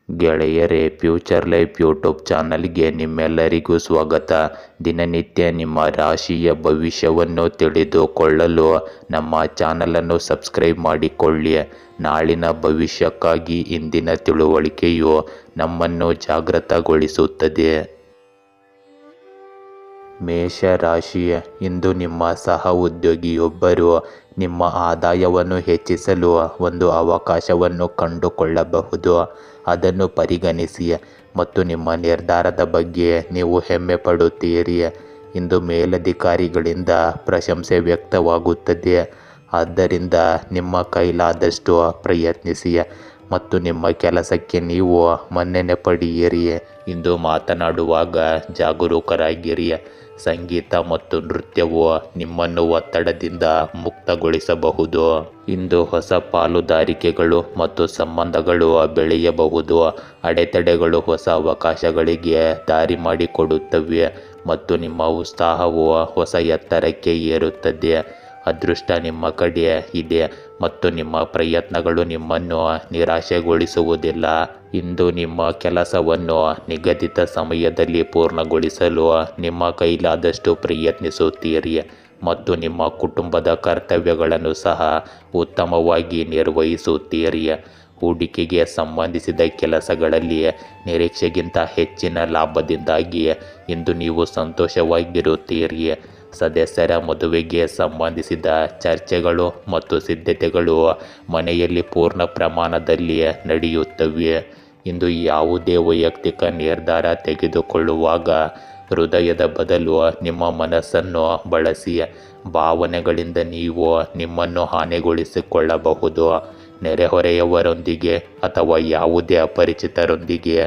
ಗೆಳೆಯರೇ, future life YouTube ಚಾನಲ್ಗೆ ನಿಮ್ಮೆಲ್ಲರಿಗೂ ಸ್ವಾಗತ. ದಿನನಿತ್ಯ ನಿಮ್ಮ ರಾಶಿಯ ಭವಿಷ್ಯವನ್ನು ತಿಳಿದುಕೊಳ್ಳಲು ನಮ್ಮ ಚಾನಲನ್ನು ಸಬ್ಸ್ಕ್ರೈಬ್ ಮಾಡಿಕೊಳ್ಳಿ. ನಾಳಿನ ಭವಿಷ್ಯಕ್ಕಾಗಿ ಇಂದಿನ ತಿಳುವಳಿಕೆಯು ನಮ್ಮನ್ನು ಜಾಗೃತಗೊಳಿಸುತ್ತದೆ. ಮೇಷರಾಶಿ, ಇಂದು ನಿಮ್ಮ ಸಹ ಉದ್ಯೋಗಿಯೊಬ್ಬರು ನಿಮ್ಮ ಆದಾಯವನ್ನು ಹೆಚ್ಚಿಸಲು ಒಂದು ಅವಕಾಶವನ್ನು ಕಂಡುಕೊಳ್ಳಬಹುದು. ಅದನ್ನು ಪರಿಗಣಿಸಿ ಮತ್ತು ನಿಮ್ಮ ನಿರ್ಧಾರದ ಬಗ್ಗೆ ನೀವು ಹೆಮ್ಮೆ ಪಡುತ್ತೀರಿ. ಇಂದು ಮೇಲಧಿಕಾರಿಗಳಿಂದ ಪ್ರಶಂಸೆ ವ್ಯಕ್ತವಾಗುತ್ತದೆ. ಆದ್ದರಿಂದ ನಿಮ್ಮ ಕೈಲಾದಷ್ಟು ಪ್ರಯತ್ನಿಸಿ ಮತ್ತು ನಿಮ್ಮ ಕೆಲಸಕ್ಕೆ ನೀವು ಮನ್ನಣೆ ಪಡೆಯಿರಿ. ಇಂದು ಮಾತನಾಡುವಾಗ ಜಾಗರೂಕರಾಗಿರಿ. ಸಂಗೀತ ಮತ್ತು ನೃತ್ಯವು ನಿಮ್ಮನ್ನು ಒತ್ತಡದಿಂದ ಮುಕ್ತಗೊಳಿಸಬಹುದು. ಇಂದು ಹೊಸ ಪಾಲುದಾರಿಕೆಗಳು ಮತ್ತು ಸಂಬಂಧಗಳು ಬೆಳೆಯಬಹುದು. ಅಡೆತಡೆಗಳು ಹೊಸ ಅವಕಾಶಗಳಿಗೆ ದಾರಿ ಮಾಡಿಕೊಡುತ್ತವೆ ಮತ್ತು ನಿಮ್ಮ ಉತ್ಸಾಹವು ಹೊಸ ಎತ್ತರಕ್ಕೆ ಏರುತ್ತದೆ. ಅದೃಷ್ಟ ನಿಮ್ಮ ಕಡೆ ಇದೆ ಮತ್ತು ನಿಮ್ಮ ಪ್ರಯತ್ನಗಳು ನಿಮ್ಮನ್ನು ನಿರಾಶೆಗೊಳಿಸುವುದಿಲ್ಲ. ಇಂದು ನಿಮ್ಮ ಕೆಲಸವನ್ನು ನಿಗದಿತ ಸಮಯದಲ್ಲಿ ಪೂರ್ಣಗೊಳಿಸಲು ನಿಮ್ಮ ಕೈಲಾದಷ್ಟು ಪ್ರಯತ್ನಿಸುತ್ತೀರಿ ಮತ್ತು ನಿಮ್ಮ ಕುಟುಂಬದ ಕರ್ತವ್ಯಗಳನ್ನು ಸಹ ಉತ್ತಮವಾಗಿ ನಿರ್ವಹಿಸುತ್ತೀರಿ. ಹೂಡಿಕೆಗೆ ಸಂಬಂಧಿಸಿದ ಕೆಲಸಗಳಲ್ಲಿ ನಿರೀಕ್ಷೆಗಿಂತ ಹೆಚ್ಚಿನ ಲಾಭದಿಂದಾಗಿ ಇಂದು ನೀವು ಸಂತೋಷವಾಗಿರುತ್ತೀರಿ. ಸದಸ್ಯರ ಮದುವೆಗೆ ಸಂಬಂಧಿಸಿದ ಚರ್ಚೆಗಳು ಮತ್ತು ಸಿದ್ಧತೆಗಳು ಮನೆಯಲ್ಲಿ ಪೂರ್ಣ ಪ್ರಮಾಣದಲ್ಲಿ ನಡೆಯುತ್ತವೆ. ಇಂದು ಯಾವುದೇ ವೈಯಕ್ತಿಕ ನಿರ್ಧಾರ ತೆಗೆದುಕೊಳ್ಳುವಾಗ ಹೃದಯದ ಬದಲು ನಿಮ್ಮ ಮನಸ್ಸನ್ನು ಬಳಸಿ. ಭಾವನೆಗಳಿಂದ ನೀವು ನಿಮ್ಮನ್ನು ಹಾನಿಗೊಳಿಸಿಕೊಳ್ಳಬಹುದು. ನೆರೆಹೊರೆಯವರೊಂದಿಗೆ ಅಥವಾ ಯಾವುದೇ ಅಪರಿಚಿತರೊಂದಿಗೆ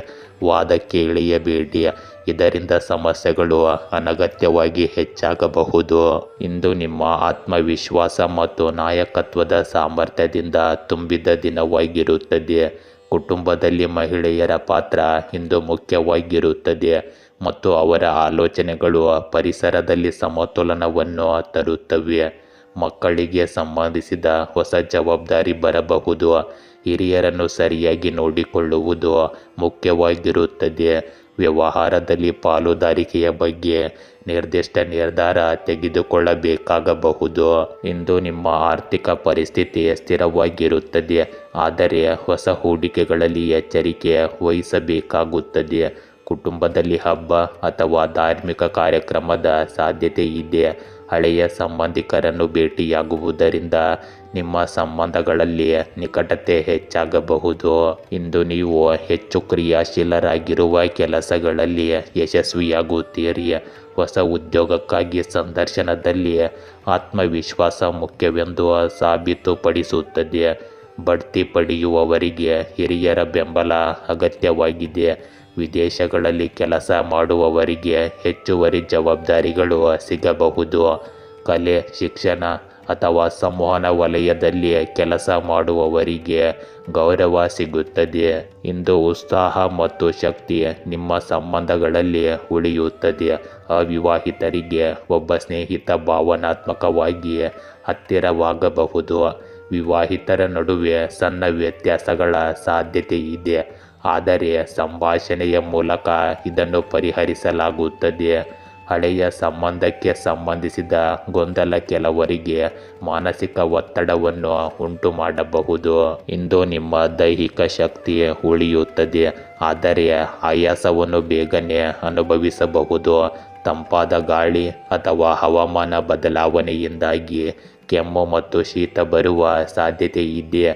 ವಾದಕ್ಕೆ ಇಳಿಯಬೇಡಿ. ಇದರಿಂದ ಸಮಸ್ಯೆಗಳು ಅನಗತ್ಯವಾಗಿ ಹೆಚ್ಚಾಗಬಹುದು. ಇಂದು ನಿಮ್ಮ ಆತ್ಮವಿಶ್ವಾಸ ಮತ್ತು ನಾಯಕತ್ವದ ಸಾಮರ್ಥ್ಯದಿಂದ ತುಂಬಿದ ದಿನವಾಗಿರುತ್ತದೆ. ಕುಟುಂಬದಲ್ಲಿ ಮಹಿಳೆಯರ ಪಾತ್ರ ಇಂದು ಮುಖ್ಯವಾಗಿರುತ್ತದೆ ಮತ್ತು ಅವರ ಆಲೋಚನೆಗಳು ಪರಿಸರದಲ್ಲಿ ಸಮತೋಲನವನ್ನು ತರುತ್ತವೆ. ಮಕ್ಕಳಿಗೆ ಸಂಬಂಧಿಸಿದ ಹೊಸ ಜವಾಬ್ದಾರಿ ಬರಬಹುದು. ಹಿರಿಯರನ್ನು ಸರಿಯಾಗಿ ನೋಡಿಕೊಳ್ಳುವುದು ಮುಖ್ಯವಾಗಿರುತ್ತದೆ. ವ್ಯವಹಾರದಲ್ಲಿ ಪಾಲುದಾರಿಕೆಯ ಬಗ್ಗೆ ನಿರ್ದಿಷ್ಟ ನಿರ್ಧಾರ ತೆಗೆದುಕೊಳ್ಳಬೇಕಾಗಬಹುದು. ಇಂದು ನಿಮ್ಮ ಆರ್ಥಿಕ ಪರಿಸ್ಥಿತಿ ಸ್ಥಿರವಾಗಿರುತ್ತದೆ, ಆದರೆ ಹೊಸ ಹೂಡಿಕೆಗಳಲ್ಲಿ ಎಚ್ಚರಿಕೆ ವಹಿಸಬೇಕಾಗುತ್ತದೆ. ಕುಟುಂಬದಲ್ಲಿ ಹಬ್ಬ ಅಥವಾ ಧಾರ್ಮಿಕ ಕಾರ್ಯಕ್ರಮದ ಸಾಧ್ಯತೆ ಇದೆ. ಹಳೆಯ ಸಂಬಂಧಿಕರನ್ನು ಭೇಟಿಯಾಗುವುದರಿಂದ ನಿಮ್ಮ ಸಂಬಂಧಗಳಲ್ಲಿ ನಿಕಟತೆ ಹೆಚ್ಚಾಗಬಹುದು. ಇಂದು ನೀವು ಹೆಚ್ಚು ಕ್ರಿಯಾಶೀಲರಾಗಿರುವ ಕೆಲಸಗಳಲ್ಲಿ ಯಶಸ್ವಿಯಾಗುತ್ತೀರಿ. ಹೊಸ ಉದ್ಯೋಗಕ್ಕಾಗಿ ಸಂದರ್ಶನದಲ್ಲಿ ಆತ್ಮವಿಶ್ವಾಸ ಮುಖ್ಯವೆಂದು ಸಾಬೀತುಪಡಿಸುತ್ತದೆ. ಬಡ್ತಿ ಪಡೆಯುವವರಿಗೆ ಹಿರಿಯರ ಬೆಂಬಲ ಅಗತ್ಯವಾಗಿದೆ. ವಿದೇಶಗಳಲ್ಲಿ ಕೆಲಸ ಮಾಡುವವರಿಗೆ ಹೆಚ್ಚುವರಿ ಜವಾಬ್ದಾರಿಗಳು ಸಿಗಬಹುದು. ಕಲೆ, ಶಿಕ್ಷಣ ಅಥವಾ ಸಂವಹನ ವಲಯದಲ್ಲಿ ಕೆಲಸ ಮಾಡುವವರಿಗೆ ಗೌರವ ಸಿಗುತ್ತದೆ. ಇಂದು ಉತ್ಸಾಹ ಮತ್ತು ಶಕ್ತಿ ನಿಮ್ಮ ಸಂಬಂಧಗಳಲ್ಲಿ ಉಳಿಯುತ್ತದೆ. ಅವಿವಾಹಿತರಿಗೆ ಒಬ್ಬ ಸ್ನೇಹಿತ ಭಾವನಾತ್ಮಕವಾಗಿ ಹತ್ತಿರವಾಗಬಹುದು. ವಿವಾಹಿತರ ನಡುವೆ ಸಣ್ಣ ವ್ಯತ್ಯಾಸಗಳ ಸಾಧ್ಯತೆ ಇದೆ, ಆದರೆ ಸಂಭಾಷಣೆಯ ಮೂಲಕ ಇದನ್ನು ಪರಿಹರಿಸಲಾಗುತ್ತದೆ. ಹಳೆಯ ಸಂಬಂಧಕ್ಕೆ ಸಂಬಂಧಿಸಿದ ಗೊಂದಲ ಕೆಲವರಿಗೆ ಮಾನಸಿಕ ಒತ್ತಡವನ್ನು ಉಂಟು ಮಾಡಬಹುದು. ಇಂದು ನಿಮ್ಮ ದೈಹಿಕ ಶಕ್ತಿ ಉಳಿಯುತ್ತದೆ, ಆದರೆ ಆಯಾಸವನ್ನು ಬೇಗನೆ ಅನುಭವಿಸಬಹುದು. ತಂಪಾದ ಗಾಳಿ ಅಥವಾ ಹವಾಮಾನ ಬದಲಾವಣೆಯಿಂದಾಗಿ ಕೆಮ್ಮು ಮತ್ತು ಶೀತ ಬರುವ ಸಾಧ್ಯತೆ ಇದೆ.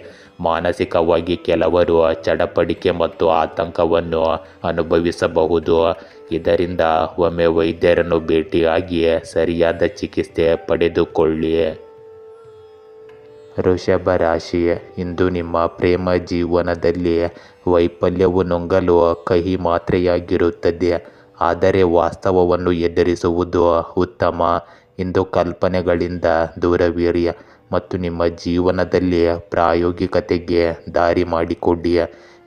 ಮಾನಸಿಕವಾಗಿ ಕೆಲವರು ಚಡಪಡಿಕೆ ಮತ್ತು ಆತಂಕವನ್ನು ಅನುಭವಿಸಬಹುದು. ಇದರಿಂದ ಒಮ್ಮೆ ವೈದ್ಯರನ್ನು ಭೇಟಿಯಾಗಿ ಸರಿಯಾದ ಚಿಕಿತ್ಸೆ ಪಡೆದುಕೊಳ್ಳಿ. ವೃಷಭ ರಾಶಿ, ಇಂದು ನಿಮ್ಮ ಪ್ರೇಮ ಜೀವನದಲ್ಲಿ ವೈಫಲ್ಯವು ನುಂಗಲು ಕಹಿ ಮಾತ್ರೆಯಾಗಿರುತ್ತದೆ, ಆದರೆ ವಾಸ್ತವವನ್ನು ಎದುರಿಸುವುದು ಉತ್ತಮ. ಇಂದು ಕಲ್ಪನೆಗಳಿಂದ ದೂರವಿರಿ ಮತ್ತು ನಿಮ್ಮ ಜೀವನದಲ್ಲಿ ಪ್ರಾಯೋಗಿಕತೆಗೆ ದಾರಿ ಮಾಡಿಕೊಡಿ.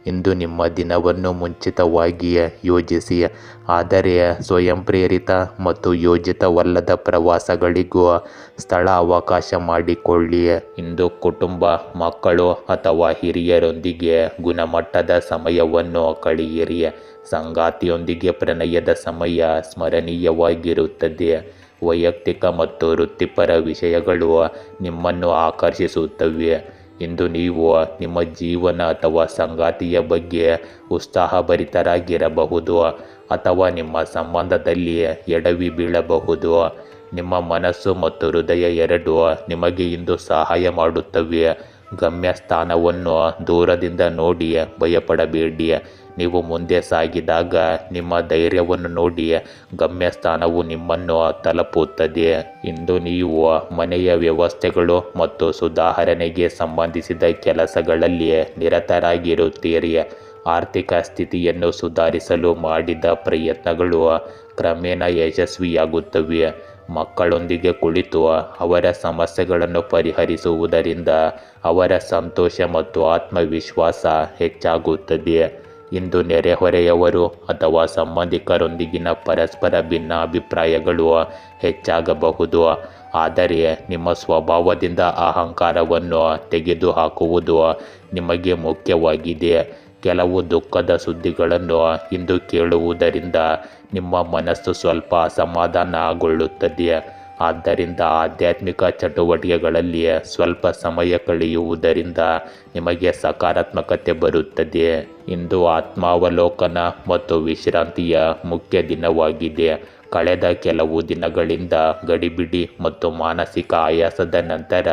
ಇಂದು ನಿಮ್ಮ ದಿನವನ್ನು ಮುಂಚಿತವಾಗಿ ಯೋಜಿಸಿ. ಆದರೆ ಸ್ವಯಂ ಪ್ರೇರಿತ ಮತ್ತು ಯೋಜಿತವಲ್ಲದ ಪ್ರವಾಸಗಳಿಗೂ ಸ್ಥಳ ಅವಕಾಶ ಮಾಡಿಕೊಳ್ಳಿ. ಇಂದು ಕುಟುಂಬ, ಮಕ್ಕಳು ಅಥವಾ ಹಿರಿಯರೊಂದಿಗೆ ಗುಣಮಟ್ಟದ ಸಮಯವನ್ನು ಕಳೆಯಿರಿ. ಸಂಗಾತಿಯೊಂದಿಗೆ ಪ್ರಣಯದ ಸಮಯ ಸ್ಮರಣೀಯವಾಗಿರುತ್ತದೆ. ವೈಯಕ್ತಿಕ ಮತ್ತು ವೃತ್ತಿಪರ ವಿಷಯಗಳು ನಿಮ್ಮನ್ನು ಆಕರ್ಷಿಸುತ್ತವೆ. ಇಂದು ನೀವು ನಿಮ್ಮ ಜೀವನ ಅಥವಾ ಸಂಗಾತಿಯ ಬಗ್ಗೆ ಉತ್ಸಾಹಭರಿತರಾಗಿರಬಹುದು ಅಥವಾ ನಿಮ್ಮ ಸಂಬಂಧದಲ್ಲಿ ಎಡವಿ ಬೀಳಬಹುದು. ನಿಮ್ಮ ಮನಸ್ಸು ಮತ್ತು ಹೃದಯ ಎರಡೂ ನಿಮಗೆ ಇಂದು ಸಹಾಯ ಮಾಡುತ್ತವೆ. ಗಮ್ಯಸ್ಥಾನವನ್ನು ದೂರದಿಂದ ನೋಡಿ ಭಯಪಡಬೇಡಿ. ನೀವು ಮುಂದೆ ಸಾಗಿದಾಗ ನಿಮ್ಮ ಧೈರ್ಯವನ್ನು ನೋಡಿ ಗಮ್ಯಸ್ಥಾನವು ನಿಮ್ಮನ್ನು ತಲುಪುತ್ತದೆ. ಇಂದು ನೀವು ಮನೆಯ ವ್ಯವಸ್ಥೆಗಳು ಮತ್ತು ಸುಧಾರಣೆಗೆ ಸಂಬಂಧಿಸಿದ ಕೆಲಸಗಳಲ್ಲಿ ನಿರತರಾಗಿರುತ್ತೀರಿ. ಆರ್ಥಿಕ ಸ್ಥಿತಿಯನ್ನು ಸುಧಾರಿಸಲು ಮಾಡಿದ ಪ್ರಯತ್ನಗಳು ಕ್ರಮೇಣ ಯಶಸ್ವಿಯಾಗುತ್ತವೆ. ಮಕ್ಕಳೊಂದಿಗೆ ಕುಳಿತು ಅವರ ಸಮಸ್ಯೆಗಳನ್ನು ಪರಿಹರಿಸುವುದರಿಂದ ಅವರ ಸಂತೋಷ ಮತ್ತು ಆತ್ಮವಿಶ್ವಾಸ ಹೆಚ್ಚಾಗುತ್ತದೆ. ಇಂದು ನೆರೆಹೊರೆಯವರು ಅಥವಾ ಸಂಬಂಧಿಕರೊಂದಿಗಿನ ಪರಸ್ಪರ ಭಿನ್ನಾಭಿಪ್ರಾಯಗಳು ಹೆಚ್ಚಾಗಬಹುದು. ಆದರೆ ನಿಮ್ಮ ಸ್ವಭಾವದಿಂದ ಅಹಂಕಾರವನ್ನು ತೆಗೆದುಹಾಕುವುದು ನಿಮಗೆ ಮುಖ್ಯವಾಗಿದೆ. ಕೆಲವು ದುಃಖದ ಸುದ್ದಿಗಳನ್ನು ಇಂದು ಕೇಳುವುದರಿಂದ ನಿಮ್ಮ ಮನಸ್ಸು ಸ್ವಲ್ಪ ಅಸಮಾಧಾನಗೊಳ್ಳುತ್ತದೆ. ಆದ್ದರಿಂದ ಆಧ್ಯಾತ್ಮಿಕ ಚಟುವಟಿಕೆಗಳಲ್ಲಿ ಸ್ವಲ್ಪ ಸಮಯ ಕಳೆಯುವುದರಿಂದ ನಿಮಗೆ ಸಕಾರಾತ್ಮಕತೆ ಬರುತ್ತದೆ. ಇಂದು ಆತ್ಮಾವಲೋಕನ ಮತ್ತು ವಿಶ್ರಾಂತಿಯ ಮುಖ್ಯ ದಿನವಾಗಿದೆ. ಕಳೆದ ಕೆಲವು ದಿನಗಳಿಂದ ಗಡಿಬಿಡಿ ಮತ್ತು ಮಾನಸಿಕ ಆಯಾಸದ ನಂತರ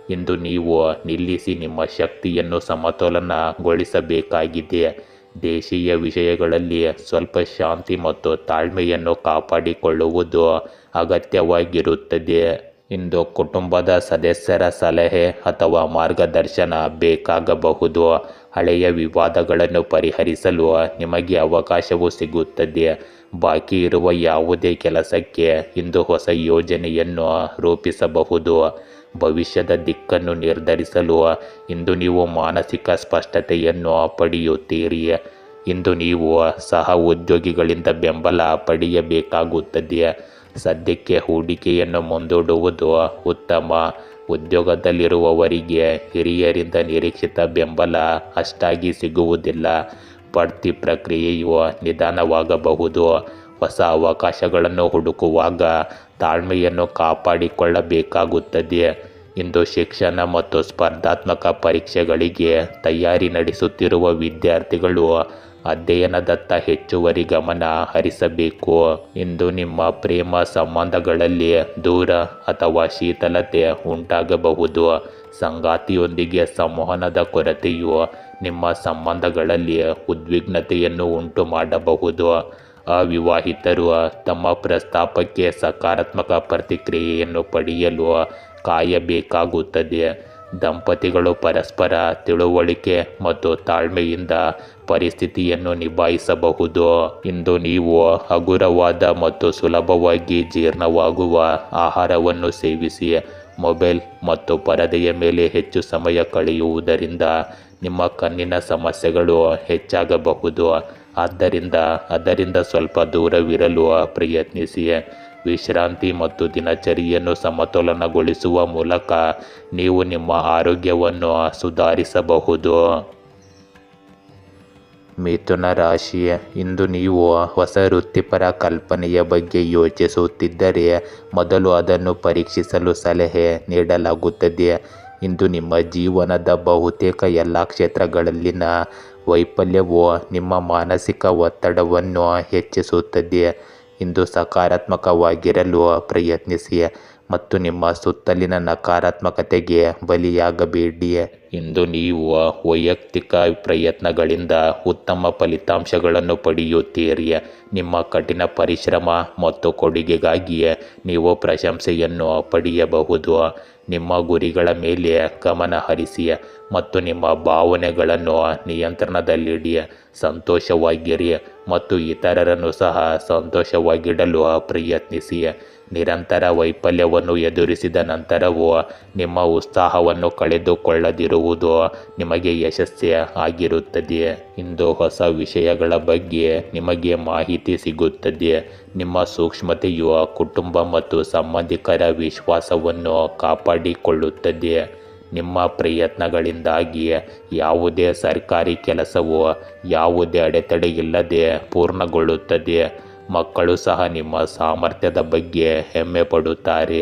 ಇಂದು ನೀವು ನಿಲ್ಲಿಸಿ ನಿಮ್ಮ ಶಕ್ತಿಯನ್ನು ಸಮತೋಲನಗೊಳಿಸಬೇಕಾಗಿದೆ. ದೇಶೀಯ ವಿಷಯಗಳಲ್ಲಿ ಸ್ವಲ್ಪ ಶಾಂತಿ ಮತ್ತು ತಾಳ್ಮೆಯನ್ನು ಕಾಪಾಡಿಕೊಳ್ಳುವುದು ಅಗತ್ಯವಾಗಿರುತ್ತದೆ. ಇಂದು ಕುಟುಂಬದ ಸದಸ್ಯರ ಸಲಹೆ ಅಥವಾ ಮಾರ್ಗದರ್ಶನ ಬೇಕಾಗಬಹುದು. ಹಳೆಯ ವಿವಾದಗಳನ್ನು ಪರಿಹರಿಸಲು ನಿಮಗೆ ಅವಕಾಶವೂ ಸಿಗುತ್ತದೆ. ಬಾಕಿ ಇರುವ ಯಾವುದೇ ಕೆಲಸಕ್ಕೆ ಇಂದು ಹೊಸ ಯೋಜನೆಯನ್ನು ರೂಪಿಸಬಹುದು. ಭವಿಷ್ಯದ ದಿಕ್ಕನ್ನು ನಿರ್ಧರಿಸಲು ಇಂದು ನೀವು ಮಾನಸಿಕ ಸ್ಪಷ್ಟತೆಯನ್ನು ಪಡೆಯುತ್ತೀರಿ. ಇಂದು ನೀವು ಸಹ ಉದ್ಯೋಗಿಗಳಿಂದ ಬೆಂಬಲ ಪಡೆಯಬೇಕಾಗುತ್ತದೆ. ಸದ್ಯಕ್ಕೆ ಹೂಡಿಕೆಯನ್ನು ಮುಂದೂಡುವುದು ಉತ್ತಮ. ಉದ್ಯೋಗದಲ್ಲಿರುವವರಿಗೆ ಹಿರಿಯರಿಂದ ನಿರೀಕ್ಷಿತ ಬೆಂಬಲ ಅಷ್ಟಾಗಿ ಸಿಗುವುದಿಲ್ಲ. ಬಡ್ತಿ ಪ್ರಕ್ರಿಯೆಯು ನಿಧಾನವಾಗಬಹುದು. ಹೊಸ ಅವಕಾಶಗಳನ್ನು ಹುಡುಕುವಾಗ ತಾಳ್ಮೆಯನ್ನು ಕಾಪಾಡಿಕೊಳ್ಳಬೇಕಾಗುತ್ತದೆ. ಇಂದು ಶಿಕ್ಷಣ ಮತ್ತು ಸ್ಪರ್ಧಾತ್ಮಕ ಪರೀಕ್ಷೆಗಳಿಗೆ ತಯಾರಿ ನಡೆಸುತ್ತಿರುವ ವಿದ್ಯಾರ್ಥಿಗಳು ಅಧ್ಯಯನದತ್ತ ಹೆಚ್ಚುವರಿ ಗಮನ ಹರಿಸಬೇಕು. ಇಂದು ನಿಮ್ಮ ಪ್ರೇಮ ಸಂಬಂಧಗಳಲ್ಲಿ ದೂರ ಅಥವಾ ಶೀತಲತೆ ಉಂಟಾಗಬಹುದು. ಸಂಗಾತಿಯೊಂದಿಗೆ ಸಂವಹನದ ಕೊರತೆಯು ನಿಮ್ಮ ಸಂಬಂಧಗಳಲ್ಲಿ ಉದ್ವಿಗ್ನತೆಯನ್ನು ಉಂಟು ಮಾಡಬಹುದು. ಅವಿವಾಹಿತರು ತಮ್ಮ ಪ್ರಸ್ತಾಪಕ್ಕೆ ಸಕಾರಾತ್ಮಕ ಪ್ರತಿಕ್ರಿಯೆಯನ್ನು ಪಡೆಯಲು ಕಾಯಬೇಕಾಗುತ್ತದೆ. ದಂಪತಿಗಳು ಪರಸ್ಪರ ತಿಳುವಳಿಕೆ ಮತ್ತು ತಾಳ್ಮೆಯಿಂದ ಪರಿಸ್ಥಿತಿಯನ್ನು ನಿಭಾಯಿಸಬಹುದು. ಇಂದು ನೀವು ಹಗುರವಾದ ಮತ್ತು ಸುಲಭವಾಗಿ ಜೀರ್ಣವಾಗುವ ಆಹಾರವನ್ನು ಸೇವಿಸಿ. ಮೊಬೈಲ್ ಮತ್ತು ಪರದೆಯ ಮೇಲೆ ಹೆಚ್ಚು ಸಮಯ ಕಳೆಯುವುದರಿಂದ ನಿಮ್ಮ ಕಣ್ಣಿನ ಸಮಸ್ಯೆಗಳು ಹೆಚ್ಚಾಗಬಹುದು. ಆದ್ದರಿಂದ ಅದರಿಂದ ಸ್ವಲ್ಪ ದೂರವಿರಲು ಪ್ರಯತ್ನಿಸಿ. ವಿಶ್ರಾಂತಿ ಮತ್ತು ದಿನಚರಿಯನ್ನು ಸಮತೋಲನಗೊಳಿಸುವ ಮೂಲಕ ನೀವು ನಿಮ್ಮ ಆರೋಗ್ಯವನ್ನು ಸುಧಾರಿಸಬಹುದು. ಮಿಥುನ ರಾಶಿ, ಇಂದು ನೀವು ಹೊಸ ವೃತ್ತಿಪರ ಕಲ್ಪನೆಯ ಬಗ್ಗೆ ಯೋಚಿಸುತ್ತಿದ್ದರೆ ಮೊದಲು ಅದನ್ನು ಪರೀಕ್ಷಿಸಲು ಸಲಹೆ ನೀಡಲಾಗುತ್ತದೆ. ಇಂದು ನಿಮ್ಮ ಜೀವನದ ಬಹುತೇಕ ಎಲ್ಲ ಕ್ಷೇತ್ರಗಳಲ್ಲಿನ ವೈಫಲ್ಯವು ನಿಮ್ಮ ಮಾನಸಿಕ ಒತ್ತಡವನ್ನು ಹೆಚ್ಚಿಸುತ್ತದೆ. ಇಂದು ಸಕಾರಾತ್ಮಕವಾಗಿರಲು ಪ್ರಯತ್ನಿಸಿ ಮತ್ತು ನಿಮ್ಮ ಸುತ್ತಲಿನ ನಕಾರಾತ್ಮಕತೆಗೆ ಬಲಿಯಾಗಬೇಡಿ. ಇಂದು ನೀವು ವೈಯಕ್ತಿಕ ಪ್ರಯತ್ನಗಳಿಂದ ಉತ್ತಮ ಫಲಿತಾಂಶಗಳನ್ನು ಪಡೆಯುತ್ತೀರಿ. ನಿಮ್ಮ ಕಠಿಣ ಪರಿಶ್ರಮ ಮತ್ತು ಕೊಡುಗೆಗಾಗಿ ನೀವು ಪ್ರಶಂಸೆಯನ್ನು ಪಡೆಯಬಹುದು. ನಿಮ್ಮ ಗುರಿಗಳ ಮೇಲೆ ಗಮನ ಹರಿಸಿ ಮತ್ತು ನಿಮ್ಮ ಭಾವನೆಗಳನ್ನು ನಿಯಂತ್ರಣದಲ್ಲಿಡಿ. ಸಂತೋಷವಾಗಿರಿ ಮತ್ತು ಇತರರನ್ನು ಸಹ ಸಂತೋಷವಾಗಿಡಲು ಪ್ರಯತ್ನಿಸಿ. ನಿರಂತರ ವೈಫಲ್ಯವನ್ನು ಎದುರಿಸಿದ ನಂತರವೂ ನಿಮ್ಮ ಉತ್ಸಾಹವನ್ನು ಕಳೆದುಕೊಳ್ಳದಿರುವುದು ನಿಮಗೆ ಯಶಸ್ಸೇ ಆಗಿರುತ್ತದೆ. ಇಂದು ಹೊಸ ವಿಷಯಗಳ ಬಗ್ಗೆ ನಿಮಗೆ ಮಾಹಿತಿ ಸಿಗುತ್ತದೆ. ನಿಮ್ಮ ಸೂಕ್ಷ್ಮತೆಯು ಕುಟುಂಬ ಮತ್ತು ಸಂಬಂಧಿಕರ ವಿಶ್ವಾಸವನ್ನು ಕಾಪಾಡಿಕೊಳ್ಳುತ್ತದೆ. ನಿಮ್ಮ ಪ್ರಯತ್ನಗಳಿಂದಾಗಿ ಯಾವುದೇ ಸರ್ಕಾರಿ ಕೆಲಸವು ಯಾವುದೇ ಅಡೆತಡೆಯಿಲ್ಲದೆ ಪೂರ್ಣಗೊಳ್ಳುತ್ತದೆ. ಮಕ್ಕಳು ಸಹ ನಿಮ್ಮ ಸಾಮರ್ಥ್ಯದ ಬಗ್ಗೆ ಹೆಮ್ಮೆ ಪಡುತ್ತಾರೆ.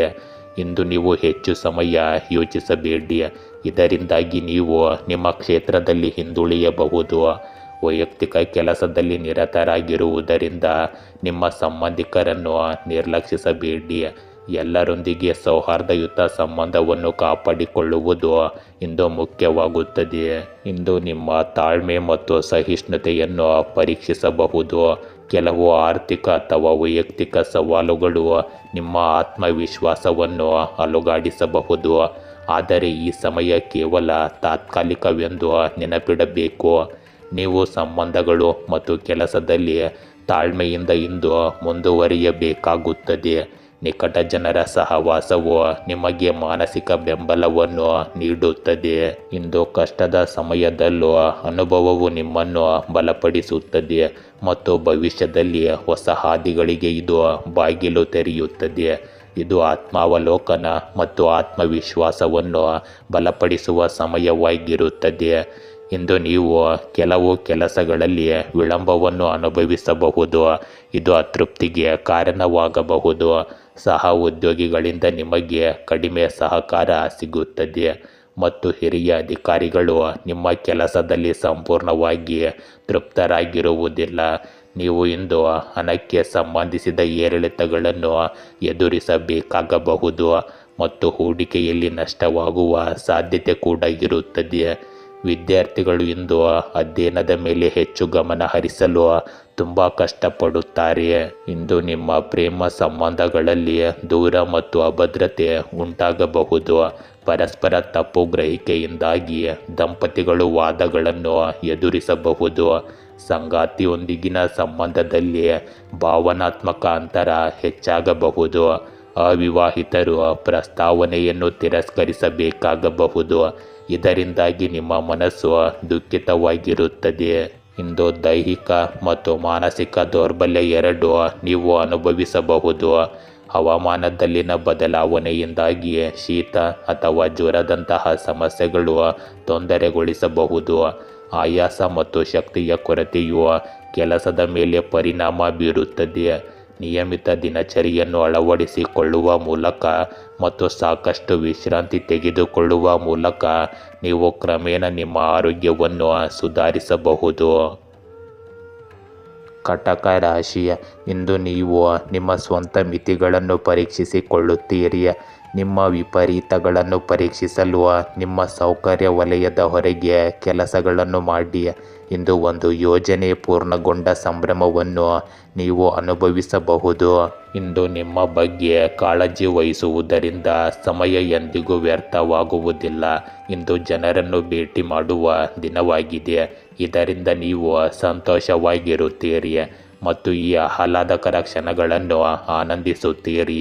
ಇಂದು ನೀವು ಹೆಚ್ಚು ಸಮಯ ಯೋಚಿಸಬೇಡಿ, ಇದರಿಂದಾಗಿ ನೀವು ನಿಮ್ಮ ಕ್ಷೇತ್ರದಲ್ಲಿ ಹಿಂದುಳಿಯಬಹುದು. ವೈಯಕ್ತಿಕ ಕೆಲಸದಲ್ಲಿ ನಿರತರಾಗಿರುವುದರಿಂದ ನಿಮ್ಮ ಸಂಬಂಧಿಕರನ್ನು ನಿರ್ಲಕ್ಷಿಸಬೇಡಿ. ಎಲ್ಲರೊಂದಿಗೆ ಸೌಹಾರ್ದಯುತ ಸಂಬಂಧವನ್ನು ಕಾಪಾಡಿಕೊಳ್ಳುವುದು ಇಂದು ಮುಖ್ಯವಾಗುತ್ತದೆ. ಇಂದು ನಿಮ್ಮ ತಾಳ್ಮೆ ಮತ್ತು ಸಹಿಷ್ಣುತೆಯನ್ನು ಪರೀಕ್ಷಿಸಬಹುದು. ಕೆಲವು ಆರ್ಥಿಕ ಅಥವಾ ವೈಯಕ್ತಿಕ ಸವಾಲುಗಳು ನಿಮ್ಮ ಆತ್ಮವಿಶ್ವಾಸವನ್ನು ಅಲುಗಾಡಿಸಬಹುದು. ಆದರೆ ಈ ಸಮಯ ಕೇವಲ ತಾತ್ಕಾಲಿಕವೆಂದು ನೆನಪಿಡಬೇಕು. ನೀವು ಸಂಬಂಧಗಳು ಮತ್ತು ಕೆಲಸದಲ್ಲಿ ತಾಳ್ಮೆಯಿಂದ ಇಂದು ಮುಂದುವರಿಯಬೇಕಾಗುತ್ತದೆ. ನಿಕಟ ಜನರ ಸಹವಾಸವು ನಿಮಗೆ ಮಾನಸಿಕ ಬೆಂಬಲವನ್ನು ನೀಡುತ್ತದೆ. ಇಂದು ಕಷ್ಟದ ಸಮಯದಲ್ಲೂ ಅನುಭವವು ನಿಮ್ಮನ್ನು ಬಲಪಡಿಸುತ್ತದೆ ಮತ್ತು ಭವಿಷ್ಯದಲ್ಲಿ ಹೊಸ ಹಾದಿಗಳಿಗೆ ಇದು ಬಾಗಿಲು ತೆರೆಯುತ್ತದೆ. ಇದು ಆತ್ಮಾವಲೋಕನ ಮತ್ತು ಆತ್ಮವಿಶ್ವಾಸವನ್ನು ಬಲಪಡಿಸುವ ಸಮಯವಾಗಿರುತ್ತದೆ. ಇಂದು ನೀವು ಕೆಲವು ಕೆಲಸಗಳಲ್ಲಿ ವಿಳಂಬವನ್ನು ಅನುಭವಿಸಬಹುದು. ಇದು ಅತೃಪ್ತಿಗೆ ಕಾರಣವಾಗಬಹುದು. ಸಹ ಉದ್ಯೋಗಿಗಳಿಂದ ನಿಮಗೆ ಕಡಿಮೆ ಸಹಕಾರ ಸಿಗುತ್ತದೆ ಮತ್ತು ಹಿರಿಯ ಅಧಿಕಾರಿಗಳು ನಿಮ್ಮ ಕೆಲಸದಲ್ಲಿ ಸಂಪೂರ್ಣವಾಗಿ ತೃಪ್ತರಾಗಿರುವುದಿಲ್ಲ. ನೀವು ಇಂದು ಹಣಕ್ಕೆ ಸಂಬಂಧಿಸಿದ ಏರಿಳಿತಗಳನ್ನು ಎದುರಿಸಬೇಕಾಗಬಹುದು ಮತ್ತು ಹೂಡಿಕೆಯಲ್ಲಿ ನಷ್ಟವಾಗುವ ಸಾಧ್ಯತೆ ಕೂಡ ಇರುತ್ತದೆ. ವಿದ್ಯಾರ್ಥಿಗಳು ಇಂದು ಅಧ್ಯಯನದ ಮೇಲೆ ಹೆಚ್ಚು ಗಮನ ಹರಿಸಲು ತುಂಬ ಕಷ್ಟಪಡುತ್ತಾರೆ. ಇಂದು ನಿಮ್ಮ ಪ್ರೇಮ ಸಂಬಂಧಗಳಲ್ಲಿ ದೂರ ಮತ್ತು ಅಭದ್ರತೆ ಉಂಟಾಗಬಹುದು. ಪರಸ್ಪರ ತಪ್ಪು ಗ್ರಹಿಕೆಯಿಂದಾಗಿ ದಂಪತಿಗಳು ವಾದಗಳನ್ನು ಎದುರಿಸಬಹುದು. ಸಂಗಾತಿಯೊಂದಿಗಿನ ಸಂಬಂಧದಲ್ಲಿ ಭಾವನಾತ್ಮಕ ಅಂತರ ಹೆಚ್ಚಾಗಬಹುದು. ಅವಿವಾಹಿತರು ಪ್ರಸ್ತಾವನೆಯನ್ನು ತಿರಸ್ಕರಿಸಬೇಕಾಗಬಹುದು. ಇದರಿಂದಾಗಿ ನಿಮ್ಮ ಮನಸ್ಸು ದುಃಖಿತವಾಗಿರುತ್ತದೆ. ಇಂದು ದೈಹಿಕ ಮತ್ತು ಮಾನಸಿಕ ದೌರ್ಬಲ್ಯ ಎರಡೂ ನೀವು ಅನುಭವಿಸಬಹುದು. ಹವಾಮಾನದಲ್ಲಿನ ಬದಲಾವಣೆಯಿಂದಾಗಿ ಶೀತ ಅಥವಾ ಜ್ವರದಂತಹ ಸಮಸ್ಯೆಗಳು ತೊಂದರೆಗೊಳಿಸಬಹುದು. ಆಯಾಸ ಮತ್ತು ಶಕ್ತಿಯ ಕೊರತೆಯು ಕೆಲಸದ ಮೇಲೆ ಪರಿಣಾಮ ಬೀರುತ್ತದೆ. ನಿಯಮಿತ ದಿನಚರಿಯನ್ನು ಅಳವಡಿಸಿಕೊಳ್ಳುವ ಮೂಲಕ ಮತ್ತು ಸಾಕಷ್ಟು ವಿಶ್ರಾಂತಿ ತೆಗೆದುಕೊಳ್ಳುವ ಮೂಲಕ ನೀವು ಕ್ರಮೇಣ ನಿಮ್ಮ ಆರೋಗ್ಯವನ್ನು ಸುಧಾರಿಸಬಹುದು. ಕಟಕ ರಾಶಿಯ ಇಂದು ನೀವು ನಿಮ್ಮ ಸ್ವಂತ ಮಿತಿಗಳನ್ನು ಪರೀಕ್ಷಿಸಿಕೊಳ್ಳುತ್ತೀರಿ. ನಿಮ್ಮ ವಿಪರೀತಗಳನ್ನು ಪರೀಕ್ಷಿಸಲು ನಿಮ್ಮ ಸೌಕರ್ಯ ವಲಯದ ಹೊರಗೆ ಕೆಲಸಗಳನ್ನು ಮಾಡಿ. ಇಂದು ಒಂದು ಯೋಜನೆ ಪೂರ್ಣಗೊಂಡ ಸಂಭ್ರಮವನ್ನು ನೀವು ಅನುಭವಿಸಬಹುದು. ಇಂದು ನಿಮ್ಮ ಬಗ್ಗೆ ಕಾಳಜಿ ವಹಿಸುವುದರಿಂದ ಸಮಯ ಎಂದಿಗೂ ವ್ಯರ್ಥವಾಗುವುದಿಲ್ಲ. ಇಂದು ಜನರನ್ನು ಭೇಟಿ ಮಾಡುವ ದಿನವಾಗಿದೆ. ಇದರಿಂದ ನೀವು ಸಂತೋಷವಾಗಿರುತ್ತೀರಿ ಮತ್ತು ಈ ಆಹ್ಲಾದಕರ ಕ್ಷಣಗಳನ್ನು ಆನಂದಿಸುತ್ತೀರಿ.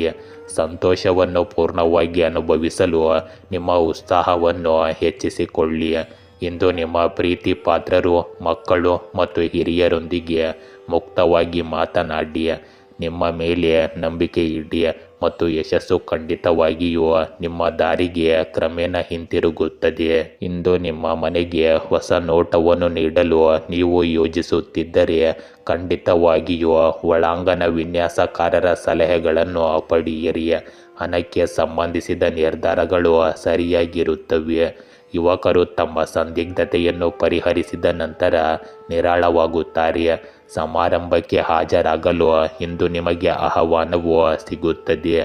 ಸಂತೋಷವನ್ನು ಪೂರ್ಣವಾಗಿ ಅನುಭವಿಸಲು ನಿಮ್ಮ ಉತ್ಸಾಹವನ್ನು ಹೆಚ್ಚಿಸಿಕೊಳ್ಳಿ. ಇಂದು ನಿಮ್ಮ ಪ್ರೀತಿ ಪಾತ್ರರು, ಮಕ್ಕಳು ಮತ್ತು ಹಿರಿಯರೊಂದಿಗೆ ಮುಕ್ತವಾಗಿ ಮಾತನಾಡಿ. ನಿಮ್ಮ ಮೇಲೆ ನಂಬಿಕೆ ಇಡಿ ಮತ್ತು ಯಶಸ್ಸು ಖಂಡಿತವಾಗಿಯೂ ನಿಮ್ಮ ದಾರಿಗೆ ಕ್ರಮೇಣ ಹಿಂತಿರುಗುತ್ತದೆ. ಇಂದು ನಿಮ್ಮ ಮನೆಗೆ ಹೊಸ ನೋಟವನ್ನು ನೀಡಲು ನೀವು ಯೋಜಿಸುತ್ತಿದ್ದರೆ ಖಂಡಿತವಾಗಿಯೂ ಒಳಾಂಗಣ ವಿನ್ಯಾಸಕಾರರ ಸಲಹೆಗಳನ್ನು ಪಡೆಯಿರಿ. ಹಣಕ್ಕೆ ಸಂಬಂಧಿಸಿದ ನಿರ್ಧಾರಗಳು ಸರಿಯಾಗಿರುತ್ತವೆ. ಯುವಕರು ತಮ್ಮ ಸಂದಿಗ್ಧತೆಯನ್ನು ಪರಿಹರಿಸಿದ ನಂತರ ನಿರಾಳವಾಗುತ್ತಾರೆ. ಸಮಾರಂಭಕ್ಕೆ ಹಾಜರಾಗಲು ಇಂದು ನಿಮಗೆ ಆಹ್ವಾನವು ಸಿಗುತ್ತದೆ.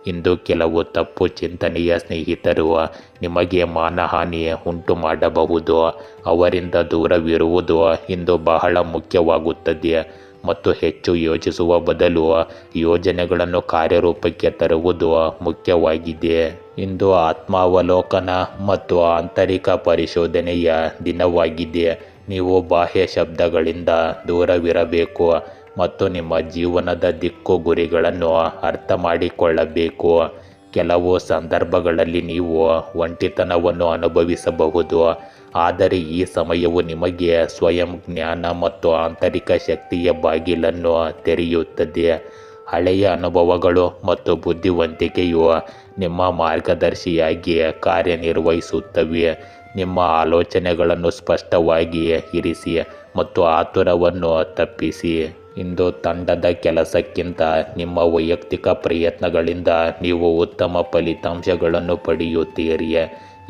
ಇಂದು ಕೆಲವು ತಪ್ಪು ಚಿಂತನೆಯ ಸ್ನೇಹಿತರು ನಿಮಗೆ ಮಾನಹಾನಿ ಉಂಟು ಮಾಡಬಹುದು. ಅವರಿಂದ ದೂರವಿರುವುದು ಇಂದು ಬಹಳ ಮುಖ್ಯವಾಗುತ್ತದೆ ಮತ್ತು ಹೆಚ್ಚು ಯೋಚಿಸುವ ಬದಲು ಯೋಜನೆಗಳನ್ನು ಕಾರ್ಯರೂಪಕ್ಕೆ ತರುವುದು ಮುಖ್ಯವಾಗಿದೆ. ಇಂದು ಆತ್ಮಾವಲೋಕನ ಮತ್ತು ಆಂತರಿಕ ಪರಿಶೋಧನೆಯ ದಿನವಾಗಿದೆ. ನೀವು ಬಾಹ್ಯ ಶಬ್ದಗಳಿಂದ ದೂರವಿರಬೇಕು ಮತ್ತು ನಿಮ್ಮ ಜೀವನದ ದಿಕ್ಕು ಗುರಿಗಳನ್ನು ಅರ್ಥ ಮಾಡಿಕೊಳ್ಳಬೇಕು. ಕೆಲವು ಸಂದರ್ಭಗಳಲ್ಲಿ ನೀವು ಒಂಟಿತನವನ್ನು ಅನುಭವಿಸಬಹುದು, ಆದರೆ ಈ ಸಮಯವು ನಿಮಗೆ ಸ್ವಯಂ ಜ್ಞಾನ ಮತ್ತು ಆಂತರಿಕ ಶಕ್ತಿಯ ಬಾಗಿಲನ್ನು ತೆರೆಯುತ್ತದೆ. ಹಳೆಯ ಅನುಭವಗಳು ಮತ್ತು ಬುದ್ಧಿವಂತಿಕೆಯು ನಿಮ್ಮ ಮಾರ್ಗದರ್ಶಿಯಾಗಿ ಕಾರ್ಯನಿರ್ವಹಿಸುತ್ತವೆ. ನಿಮ್ಮ ಆಲೋಚನೆಗಳನ್ನು ಸ್ಪಷ್ಟವಾಗಿ ಇರಿಸಿ ಮತ್ತು ಆತುರವನ್ನು ತಪ್ಪಿಸಿ. ಇಂದು ತಂಡದ ಕೆಲಸಕ್ಕಿಂತ ನಿಮ್ಮ ವೈಯಕ್ತಿಕ ಪ್ರಯತ್ನಗಳಿಂದ ನೀವು ಉತ್ತಮ ಫಲಿತಾಂಶಗಳನ್ನು ಪಡೆಯುತ್ತೀರಿ.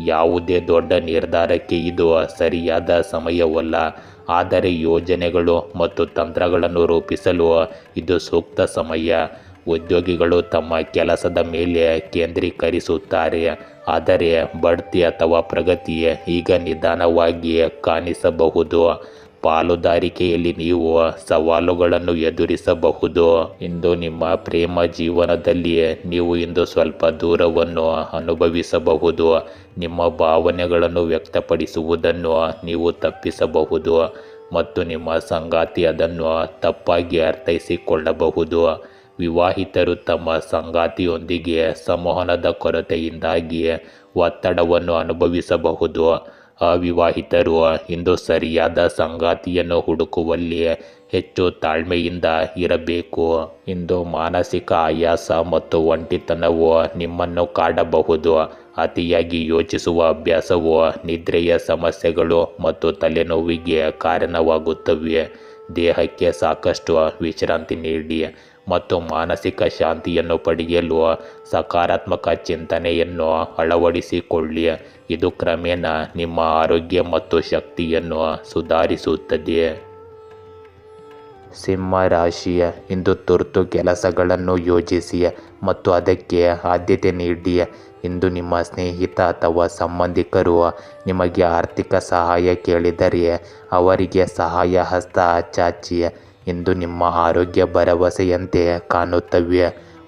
ಯಾವುದೇ ದೊಡ್ಡ ನಿರ್ಧಾರಕ್ಕೆ ಇದು ಸರಿಯಾದ ಸಮಯವಲ್ಲ, ಆದರೆ ಯೋಜನೆಗಳು ಮತ್ತು ತಂತ್ರಗಳನ್ನು ರೂಪಿಸಲು ಇದು ಸೂಕ್ತ ಸಮಯ. ಉದ್ಯೋಗಿಗಳು ತಮ್ಮ ಕೆಲಸದ ಮೇಲೆ ಕೇಂದ್ರೀಕರಿಸುತ್ತಾರೆ, ಆದರೆ ಬಡ್ತಿ ಅಥವಾ ಪ್ರಗತಿ ಈಗ ನಿಧಾನವಾಗಿ ಕಾಣಿಸಬಹುದು. ಪಾಲುದಾರಿಕೆಯಲ್ಲಿ ನೀವು ಸವಾಲುಗಳನ್ನು ಎದುರಿಸಬಹುದು. ಇಂದು ನಿಮ್ಮ ಪ್ರೇಮ ಜೀವನದಲ್ಲಿ ನೀವು ಇಂದು ಸ್ವಲ್ಪ ದೂರವನ್ನು ಅನುಭವಿಸಬಹುದು. ನಿಮ್ಮ ಭಾವನೆಗಳನ್ನು ವ್ಯಕ್ತಪಡಿಸುವುದನ್ನು ನೀವು ತಪ್ಪಿಸಬಹುದು ಮತ್ತು ನಿಮ್ಮ ಸಂಗಾತಿ ಅದನ್ನು ತಪ್ಪಾಗಿ ಅರ್ಥೈಸಿಕೊಳ್ಳಬಹುದು. ವಿವಾಹಿತರು ತಮ್ಮ ಸಂಗಾತಿಯೊಂದಿಗೆ ಸಂವಹನದ ಕೊರತೆಯಿಂದಾಗಿ ಒತ್ತಡವನ್ನು ಅನುಭವಿಸಬಹುದು. ಅವಿವಾಹಿತರು ಇಂದು ಸರಿಯಾದ ಸಂಗಾತಿಯನ್ನು ಹುಡುಕುವಲ್ಲಿ ಹೆಚ್ಚು ತಾಳ್ಮೆಯಿಂದ ಇರಬೇಕು. ಇಂದು ಮಾನಸಿಕ ಆಯಾಸ ಮತ್ತು ಒಂಟಿತನವು ನಿಮ್ಮನ್ನು ಕಾಡಬಹುದು. ಅತಿಯಾಗಿ ಯೋಚಿಸುವ ಅಭ್ಯಾಸವು ನಿದ್ರೆಯ ಸಮಸ್ಯೆಗಳು ಮತ್ತು ತಲೆನೋವಿಗೆ ಕಾರಣವಾಗುತ್ತವೆ. ದೇಹಕ್ಕೆ ಸಾಕಷ್ಟು ವಿಶ್ರಾಂತಿ ನೀಡಿ ಮತ್ತು ಮಾನಸಿಕ ಶಾಂತಿಯನ್ನು ಪಡೆಯಲು ಸಕಾರಾತ್ಮಕ ಚಿಂತನೆಯನ್ನು ಅಳವಡಿಸಿಕೊಳ್ಳಿ. ಇದು ಕ್ರಮೇಣ ನಿಮ್ಮ ಆರೋಗ್ಯ ಮತ್ತು ಶಕ್ತಿಯನ್ನು ಸುಧಾರಿಸುತ್ತದೆ. ಸಿಂಹ ರಾಶಿಯ ಇಂದು ತುರ್ತು ಕೆಲಸಗಳನ್ನು ಯೋಜಿಸಿ ಮತ್ತು ಅದಕ್ಕೆ ಆದ್ಯತೆ ನೀಡಿ. ಇಂದು ನಿಮ್ಮ ಸ್ನೇಹಿತ ಅಥವಾ ಸಂಬಂಧಿಕರು ನಿಮಗೆ ಆರ್ಥಿಕ ಸಹಾಯ ಕೇಳಿದರೆ ಅವರಿಗೆ ಸಹಾಯ ಹಸ್ತ ಚಾಚಿ. ಇಂದು ನಿಮ್ಮ ಆರೋಗ್ಯ ಭರವಸೆಯಂತೆ ಕಾಣುತ್ತವೆ.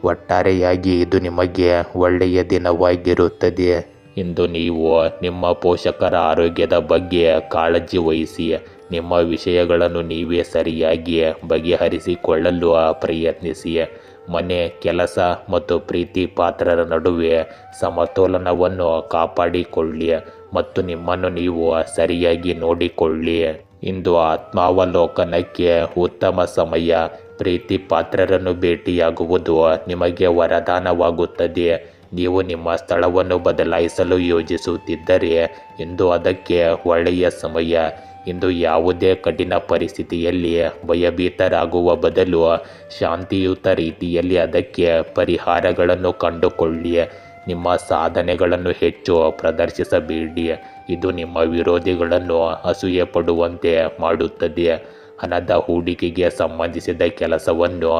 ಒಟ್ಟಾರೆಯಾಗಿ ಇದು ನಿಮಗೆ ಒಳ್ಳೆಯ ದಿನವಾಗಿರುತ್ತದೆ. ಇಂದು ನೀವು ನಿಮ್ಮ ಪೋಷಕರ ಆರೋಗ್ಯದ ಬಗ್ಗೆ ಕಾಳಜಿ ವಹಿಸಿ. ನಿಮ್ಮ ವಿಷಯಗಳನ್ನು ನೀವೇ ಸರಿಯಾಗಿ ಬಗೆಹರಿಸಿಕೊಳ್ಳಲು ಪ್ರಯತ್ನಿಸಿ. ಮನೆ, ಕೆಲಸ ಮತ್ತು ಪ್ರೀತಿ ಪಾತ್ರರ ನಡುವೆ ಸಮತೋಲನವನ್ನು ಕಾಪಾಡಿಕೊಳ್ಳಿ ಮತ್ತು ನಿಮ್ಮನ್ನು ನೀವು ಸರಿಯಾಗಿ ನೋಡಿಕೊಳ್ಳಿ. ಇಂದು ಆತ್ಮಾವಲೋಕನಕ್ಕೆ ಉತ್ತಮ ಸಮಯ. ಪ್ರೀತಿ ಪಾತ್ರರನ್ನು ಭೇಟಿಯಾಗುವುದು ನಿಮಗೆ ವರದಾನವಾಗುತ್ತದೆ. ನೀವು ನಿಮ್ಮ ಸ್ಥಳವನ್ನು ಬದಲಾಯಿಸಲು ಯೋಜಿಸುತ್ತಿದ್ದರೆ ಇಂದು ಅದಕ್ಕೆ ಒಳ್ಳೆಯ ಸಮಯ. ಇಂದು ಯಾವುದೇ ಕಠಿಣ ಪರಿಸ್ಥಿತಿಯಲ್ಲಿ ಭಯಭೀತರಾಗುವ ಬದಲು ಶಾಂತಿಯುತ ರೀತಿಯಲ್ಲಿ ಅದಕ್ಕೆ ಪರಿಹಾರಗಳನ್ನು ಕಂಡುಕೊಳ್ಳಿ. ನಿಮ್ಮ ಸಾಧನೆಗಳನ್ನು ಹೆಚ್ಚು ಪ್ರದರ್ಶಿಸಬೇಡಿ, ಇದು ನಿಮ್ಮ ವಿರೋಧಿಗಳನ್ನು ಅಸೂಯೆ ಪಡುವಂತೆ ಮಾಡುತ್ತದೆ. ಹಣದ ಹೂಡಿಕೆಗೆ ಸಂಬಂಧಿಸಿದ ಕೆಲಸವನ್ನು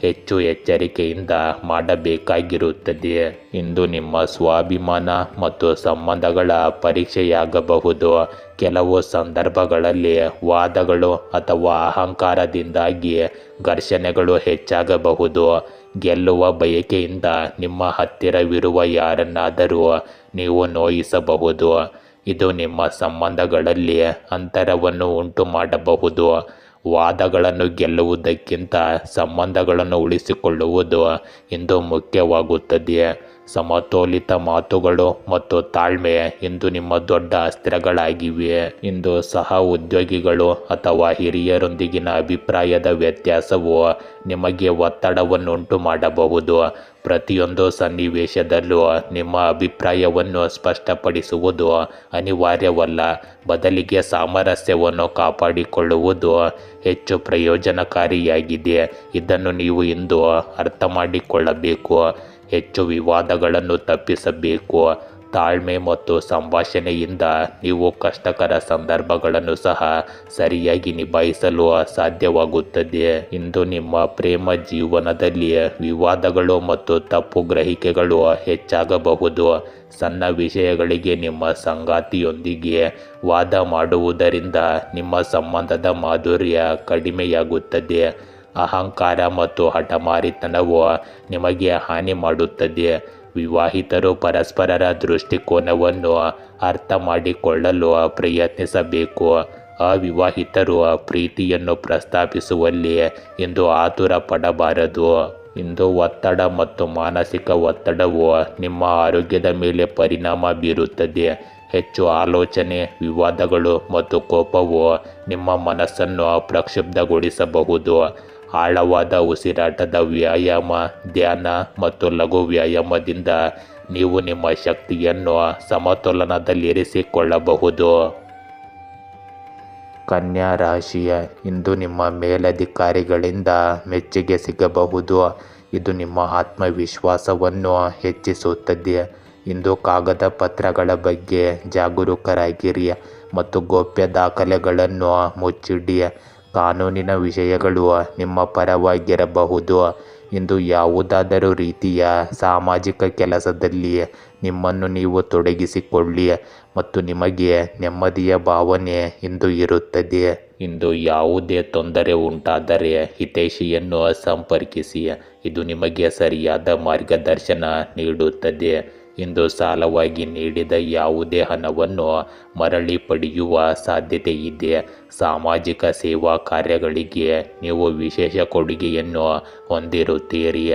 ಹೆಚ್ಚು ಎಚ್ಚರಿಕೆಯಿಂದ ಮಾಡಬೇಕಾಗಿರುತ್ತದೆ. ಇಂದು ನಿಮ್ಮ ಸ್ವಾಭಿಮಾನ ಮತ್ತು ಸಂಬಂಧಗಳ ಪರೀಕ್ಷೆಯಾಗಬಹುದು. ಕೆಲವು ಸಂದರ್ಭಗಳಲ್ಲಿ ವಾದಗಳು ಅಥವಾ ಅಹಂಕಾರದಿಂದಾಗಿ ಘರ್ಷಣೆಗಳು ಹೆಚ್ಚಾಗಬಹುದು. ಗೆಲ್ಲುವ ಬಯಕೆಯಿಂದ ನಿಮ್ಮ ಹತ್ತಿರವಿರುವ ಯಾರನ್ನಾದರೂ ನೀವು ನೋಯಿಸಬಹುದು. ಇದು ನಿಮ್ಮ ಸಂಬಂಧಗಳಲ್ಲಿ ಅಂತರವನ್ನು ಉಂಟು ಮಾಡಬಹುದು. ವಾದಗಳನ್ನು ಗೆಲ್ಲುವುದಕ್ಕಿಂತ ಸಂಬಂಧಗಳನ್ನು ಉಳಿಸಿಕೊಳ್ಳುವುದು ಇಂದು ಮುಖ್ಯವಾಗುತ್ತದೆ. ಸಮತೋಲಿತ ಮಾತುಗಳು ಮತ್ತು ತಾಳ್ಮೆ ಇಂದು ನಿಮ್ಮ ದೊಡ್ಡ ಅಸ್ತ್ರಗಳಾಗಿವೆ. ಇಂದು ಸಹ ಉದ್ಯೋಗಿಗಳು ಅಥವಾ ಹಿರಿಯರೊಂದಿಗಿನ ಅಭಿಪ್ರಾಯದ ವ್ಯತ್ಯಾಸವು ನಿಮಗೆ ಒತ್ತಡವನ್ನುಂಟು ಮಾಡಬಹುದು. ಪ್ರತಿಯೊಂದು ಸನ್ನಿವೇಶದಲ್ಲೂ ನಿಮ್ಮ ಅಭಿಪ್ರಾಯವನ್ನು ಸ್ಪಷ್ಟಪಡಿಸುವುದು ಅನಿವಾರ್ಯವಲ್ಲ, ಬದಲಿಗೆ ಸಾಮರಸ್ಯವನ್ನು ಕಾಪಾಡಿಕೊಳ್ಳುವುದು ಹೆಚ್ಚು ಪ್ರಯೋಜನಕಾರಿಯಾಗಿದೆ. ಇದನ್ನು ನೀವು ಇಂದು ಅರ್ಥ ಮಾಡಿಕೊಳ್ಳಬೇಕು. ಹೆಚ್ಚು ವಿವಾದಗಳನ್ನು ತಪ್ಪಿಸಬೇಕು. ತಾಳ್ಮೆ ಮತ್ತು ಸಂಭಾಷಣೆಯಿಂದ ನೀವು ಕಷ್ಟಕರ ಸಂದರ್ಭಗಳನ್ನು ಸಹ ಸರಿಯಾಗಿ ನಿಭಾಯಿಸಲು ಸಾಧ್ಯವಾಗುತ್ತದೆ. ಇಂದು ನಿಮ್ಮ ಪ್ರೇಮ ಜೀವನದಲ್ಲಿ ವಿವಾದಗಳು ಮತ್ತು ತಪ್ಪು ಗ್ರಹಿಕೆಗಳು ಹೆಚ್ಚಾಗಬಹುದು. ಸಣ್ಣ ವಿಷಯಗಳಿಗೆ ನಿಮ್ಮ ಸಂಗಾತಿಯೊಂದಿಗೆ ವಾದ ಮಾಡುವುದರಿಂದ ನಿಮ್ಮ ಸಂಬಂಧದ ಮಾಧುರ್ಯ ಕಡಿಮೆಯಾಗುತ್ತದೆ. ಅಹಂಕಾರ ಮತ್ತು ಹಠಮಾರಿತನವು ನಿಮಗೆ ಹಾನಿ ಮಾಡುತ್ತದೆ. ವಿವಾಹಿತರು ಪರಸ್ಪರರ ದೃಷ್ಟಿಕೋನವನ್ನು ಅರ್ಥ ಮಾಡಿಕೊಳ್ಳಲು ಪ್ರಯತ್ನಿಸಬೇಕು ಅವಿವಾಹಿತರು ಪ್ರೀತಿಯನ್ನು ಪ್ರಸ್ತಾಪಿಸುವಲ್ಲಿ ಇಂದು ಆತುರ ಪಡಬಾರದು. ಇಂದು ಒತ್ತಡ ಮತ್ತು ಮಾನಸಿಕ ಒತ್ತಡವು ನಿಮ್ಮ ಆರೋಗ್ಯದ ಮೇಲೆ ಪರಿಣಾಮ ಬೀರುತ್ತದೆ. ಹೆಚ್ಚು ಆಲೋಚನೆ, ವಿವಾದಗಳು ಮತ್ತು ಕೋಪವು ನಿಮ್ಮ ಮನಸ್ಸನ್ನು ಪ್ರಕ್ಷುಬ್ಧಗೊಳಿಸಬಹುದು. ಆಳವಾದ ಉಸಿರಾಟದ ವ್ಯಾಯಾಮ, ಧ್ಯಾನ ಮತ್ತು ಲಘು ವ್ಯಾಯಾಮದಿಂದ ನೀವು ನಿಮ್ಮ ಶಕ್ತಿಯನ್ನು ಸಮತೋಲನದಲ್ಲಿರಿಸಿಕೊಳ್ಳಬಹುದು. ಕನ್ಯಾ ರಾಶಿಯ ಇಂದು ನಿಮ್ಮ ಮೇಲಧಿಕಾರಿಗಳಿಂದ ಮೆಚ್ಚುಗೆ ಸಿಗಬಹುದು. ಇದು ನಿಮ್ಮ ಆತ್ಮವಿಶ್ವಾಸವನ್ನು ಹೆಚ್ಚಿಸುತ್ತದೆ. ಇಂದು ಕಾಗದ ಪತ್ರಗಳ ಬಗ್ಗೆ ಜಾಗರೂಕರಾಗಿರಿ ಮತ್ತು ಗೌಪ್ಯ ದಾಖಲೆಗಳನ್ನು ಮುಚ್ಚಿಡಿ. ಕಾನೂನಿನ ವಿಷಯಗಳು ನಿಮ್ಮ ಪರವಾಗಿರಬಹುದು. ಇಂದು ಯಾವುದಾದರೂ ರೀತಿಯ ಸಾಮಾಜಿಕ ಕೆಲಸದಲ್ಲಿ ನಿಮ್ಮನ್ನು ನೀವು ತೊಡಗಿಸಿಕೊಳ್ಳಿ ಮತ್ತು ನಿಮಗೆ ನೆಮ್ಮದಿಯ ಭಾವನೆ ಇಂದು ಇರುತ್ತದೆ. ಇಂದು ಯಾವುದೇ ತೊಂದರೆ ಉಂಟಾದರೆ ಹಿತೈಷಿಯನ್ನು ಸಂಪರ್ಕಿಸಿ. ಇದು ನಿಮಗೆ ಸರಿಯಾದ ಮಾರ್ಗದರ್ಶನ ನೀಡುತ್ತದೆ. ಇಂದು ಸಾಲವಾಗಿ ನೀಡಿದ ಯಾವುದೇ ಹಣವನ್ನು ಮರಳಿ ಪಡೆಯುವ ಸಾಧ್ಯತೆ ಇದೆ. ಸಾಮಾಜಿಕ ಸೇವಾ ಕಾರ್ಯಗಳಿಗೆ ನೀವು ವಿಶೇಷ ಕೊಡುಗೆಯನ್ನು ಹೊಂದಿರುತ್ತೀರಿ.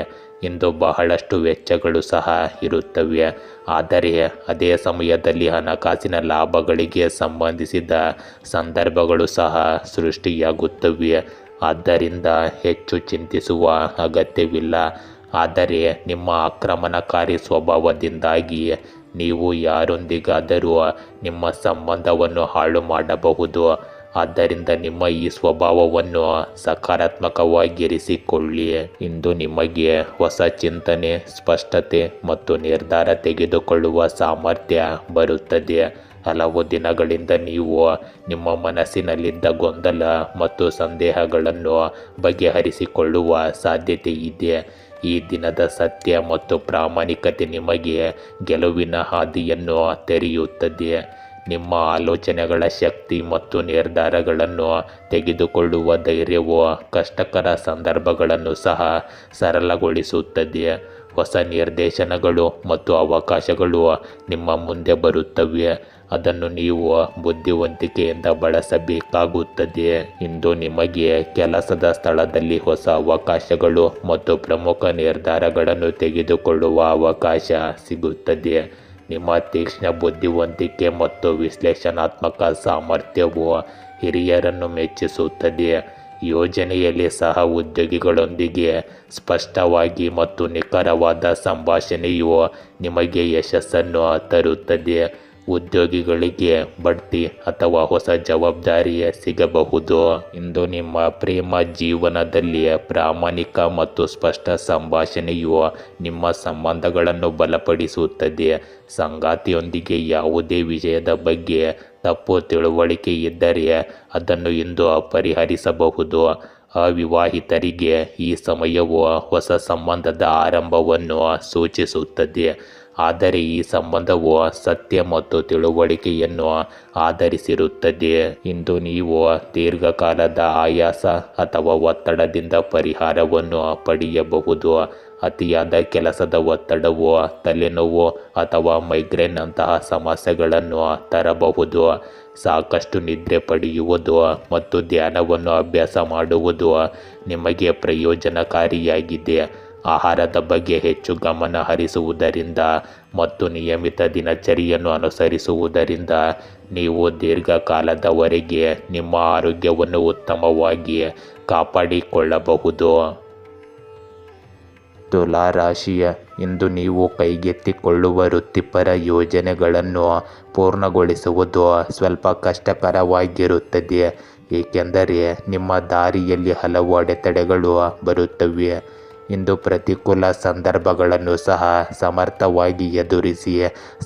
ಇಂದು ಬಹಳಷ್ಟು ವೆಚ್ಚಗಳು ಸಹ ಇರುತ್ತವೆ, ಆದರೆ ಅದೇ ಸಮಯದಲ್ಲಿ ಹಣಕಾಸಿನ ಲಾಭಗಳಿಗೆ ಸಂಬಂಧಿಸಿದ ಸಂದರ್ಭಗಳು ಸಹ ಸೃಷ್ಟಿಯಾಗುತ್ತವೆ. ಆದ್ದರಿಂದ ಹೆಚ್ಚು ಚಿಂತಿಸುವ ಅಗತ್ಯವಿಲ್ಲ. ಆದರೆ ನಿಮ್ಮ ಆಕ್ರಮಣಕಾರಿ ಸ್ವಭಾವದಿಂದಾಗಿ ನೀವು ಯಾರೊಂದಿಗಾದರೂ ನಿಮ್ಮ ಸಂಬಂಧವನ್ನು ಹಾಳು ಮಾಡಬಹುದು. ಆದ್ದರಿಂದ ನಿಮ್ಮ ಈ ಸ್ವಭಾವವನ್ನು ಸಕಾರಾತ್ಮಕವಾಗಿರಿಸಿಕೊಳ್ಳಿ. ಇಂದು ನಿಮಗೆ ಹೊಸ ಚಿಂತನೆ, ಸ್ಪಷ್ಟತೆ ಮತ್ತು ನಿರ್ಧಾರ ತೆಗೆದುಕೊಳ್ಳುವ ಸಾಮರ್ಥ್ಯ ಬರುತ್ತದೆ. ಹಲವು ದಿನಗಳಿಂದ ನೀವು ನಿಮ್ಮ ಮನಸ್ಸಿನಲ್ಲಿದ್ದ ಗೊಂದಲ ಮತ್ತು ಸಂದೇಹಗಳನ್ನು ಬಗೆಹರಿಸಿಕೊಳ್ಳುವ ಸಾಧ್ಯತೆ ಇದೆ. ಈ ದಿನದ ಸತ್ಯ ಮತ್ತು ಪ್ರಾಮಾಣಿಕತೆ ನಿಮಗೆ ಗೆಲುವಿನ ಹಾದಿಯನ್ನು ತೆರೆಯುತ್ತದೆ. ನಿಮ್ಮ ಆಲೋಚನೆಗಳ ಶಕ್ತಿ ಮತ್ತು ನಿರ್ಧಾರಗಳನ್ನು ತೆಗೆದುಕೊಳ್ಳುವ ಧೈರ್ಯವು ಕಷ್ಟಕರ ಸಂದರ್ಭಗಳನ್ನು ಸಹ ಸರಳಗೊಳಿಸುತ್ತದೆ. ಹೊಸ ನಿರ್ದೇಶನಗಳು ಮತ್ತು ಅವಕಾಶಗಳು ನಿಮ್ಮ ಮುಂದೆ ಬರುತ್ತವೆ. ಅದನ್ನು ನೀವು ಬುದ್ಧಿವಂತಿಕೆಯಿಂದ ಬಳಸಬೇಕಾಗುತ್ತದೆ. ಇಂದು ನಿಮಗೆ ಕೆಲಸದ ಸ್ಥಳದಲ್ಲಿ ಹೊಸ ಅವಕಾಶಗಳು ಮತ್ತು ಪ್ರಮುಖ ನಿರ್ಧಾರಗಳನ್ನು ತೆಗೆದುಕೊಳ್ಳುವ ಅವಕಾಶ ಸಿಗುತ್ತದೆ. ನಿಮ್ಮ ತೀಕ್ಷ್ಣ ಬುದ್ಧಿವಂತಿಕೆ ಮತ್ತು ವಿಶ್ಲೇಷಣಾತ್ಮಕ ಸಾಮರ್ಥ್ಯವು ಹಿರಿಯರನ್ನು ಮೆಚ್ಚಿಸುತ್ತದೆ. ಯೋಜನೆಯಲ್ಲಿ ಸಹ ಉದ್ಯೋಗಿಗಳೊಂದಿಗೆ ಸ್ಪಷ್ಟವಾಗಿ ಮತ್ತು ನಿಖರವಾದ ಸಂಭಾಷಣೆಯು ನಿಮಗೆ ಯಶಸ್ಸನ್ನು ತರುತ್ತದೆ. ಉದ್ಯೋಗಿಗಳಿಗೆ ಬಡ್ತಿ ಅಥವಾ ಹೊಸ ಜವಾಬ್ದಾರಿ ಸಿಗಬಹುದು. ಇಂದು ನಿಮ್ಮ ಪ್ರೇಮ ಜೀವನದಲ್ಲಿ ಪ್ರಾಮಾಣಿಕ ಮತ್ತು ಸ್ಪಷ್ಟ ಸಂಭಾಷಣೆಯು ನಿಮ್ಮ ಸಂಬಂಧಗಳನ್ನು ಬಲಪಡಿಸುತ್ತದೆ. ಸಂಗಾತಿಯೊಂದಿಗೆ ಯಾವುದೇ ವಿಷಯದ ಬಗ್ಗೆ ತಪ್ಪು ತಿಳುವಳಿಕೆ ಇದ್ದರೆ ಅದನ್ನು ಇಂದು ಪರಿಹರಿಸಬಹುದು. ಅವಿವಾಹಿತರಿಗೆ ಈ ಸಮಯವು ಹೊಸ ಸಂಬಂಧದ ಆರಂಭವನ್ನು ಸೂಚಿಸುತ್ತದೆ, ಆದರೆ ಈ ಸಂಬಂಧವು ಸತ್ಯ ಮತ್ತು ತಿಳುವಳಿಕೆಯನ್ನು ಆಧರಿಸಿರುತ್ತದೆ. ಇಂದು ನೀವು ದೀರ್ಘಕಾಲದ ಆಯಾಸ ಅಥವಾ ಒತ್ತಡದಿಂದ ಪರಿಹಾರವನ್ನು ಪಡೆಯಬಹುದು. ಅತಿಯಾದ ಕೆಲಸದ ಒತ್ತಡವು ತಲೆನೋವು ಅಥವಾ ಮೈಗ್ರೇನ್ನಂತಹ ಸಮಸ್ಯೆಗಳನ್ನು ತರಬಹುದು. ಸಾಕಷ್ಟು ನಿದ್ರೆ ಪಡೆಯುವುದು ಮತ್ತು ಧ್ಯಾನವನ್ನು ಅಭ್ಯಾಸ ಮಾಡುವುದು ನಿಮಗೆ ಪ್ರಯೋಜನಕಾರಿಯಾಗಿದೆ. ಆಹಾರದ ಬಗ್ಗೆ ಹೆಚ್ಚು ಗಮನ ಹರಿಸುವುದರಿಂದ ಮತ್ತು ನಿಯಮಿತ ದಿನಚರಿಯನ್ನು ಅನುಸರಿಸುವುದರಿಂದ ನೀವು ದೀರ್ಘಕಾಲದವರೆಗೆ ನಿಮ್ಮ ಆರೋಗ್ಯವನ್ನು ಉತ್ತಮವಾಗಿ ಕಾಪಾಡಿಕೊಳ್ಳಬಹುದು. ತುಲಾ ರಾಶಿಯ ಇಂದು ನೀವು ಕೈಗೆತ್ತಿಕೊಳ್ಳುವ ವೃತ್ತಿಪರ ಯೋಜನೆಗಳನ್ನು ಪೂರ್ಣಗೊಳಿಸುವುದು ಸ್ವಲ್ಪ ಕಷ್ಟಕರವಾಗಿರುತ್ತದೆ, ಏಕೆಂದರೆ ನಿಮ್ಮ ದಾರಿಯಲ್ಲಿ ಹಲವು ಅಡೆತಡೆಗಳು ಬರುತ್ತವೆ. ಇಂದು ಪ್ರತಿಕೂಲ ಸಂದರ್ಭಗಳನ್ನು ಸಹ ಸಮರ್ಥವಾಗಿ ಎದುರಿಸಿ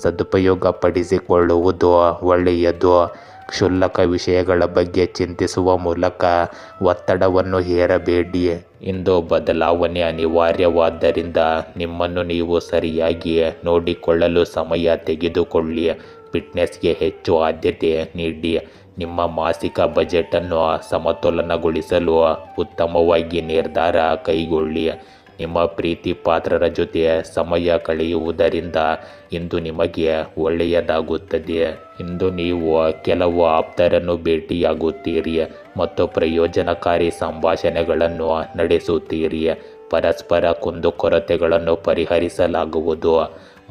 ಸದುಪಯೋಗಪಡಿಸಿಕೊಳ್ಳುವುದು ಒಳ್ಳೆಯದು. ಕ್ಷುಲ್ಲಕ ವಿಷಯಗಳ ಬಗ್ಗೆ ಚಿಂತಿಸುವ ಮೂಲಕ ಒತ್ತಡವನ್ನು ಹೇರಬೇಡಿ. ಇಂದು ಬದಲಾವಣೆ ಅನಿವಾರ್ಯವಾದ್ದರಿಂದ ನಿಮ್ಮನ್ನು ನೀವು ಸರಿಯಾಗಿ ನೋಡಿಕೊಳ್ಳಲು ಸಮಯ ತೆಗೆದುಕೊಳ್ಳಿ. ಫಿಟ್ನೆಸ್ಗೆ ಹೆಚ್ಚು ಆದ್ಯತೆ ನೀಡಿ. ನಿಮ್ಮ ಮಾಸಿಕ ಬಜೆಟನ್ನು ಸಮತೋಲನಗೊಳಿಸಲು ಉತ್ತಮವಾಗಿ ನಿರ್ಧಾರ ಕೈಗೊಳ್ಳಿ. ನಿಮ್ಮ ಪ್ರೀತಿ ಪಾತ್ರರ ಜೊತೆ ಸಮಯ ಕಳೆಯುವುದರಿಂದ ಇಂದು ನಿಮಗೆ ಒಳ್ಳೆಯದಾಗುತ್ತದೆ. ಇಂದು ನೀವು ಕೆಲವು ಆಪ್ತರನ್ನು ಭೇಟಿಯಾಗುತ್ತೀರಿ ಮತ್ತು ಪ್ರಯೋಜನಕಾರಿ ಸಂಭಾಷಣೆಗಳನ್ನು ನಡೆಸುತ್ತೀರಿ. ಪರಸ್ಪರ ಕುಂದುಕೊರತೆಗಳನ್ನು ಪರಿಹರಿಸಲಾಗುವುದು.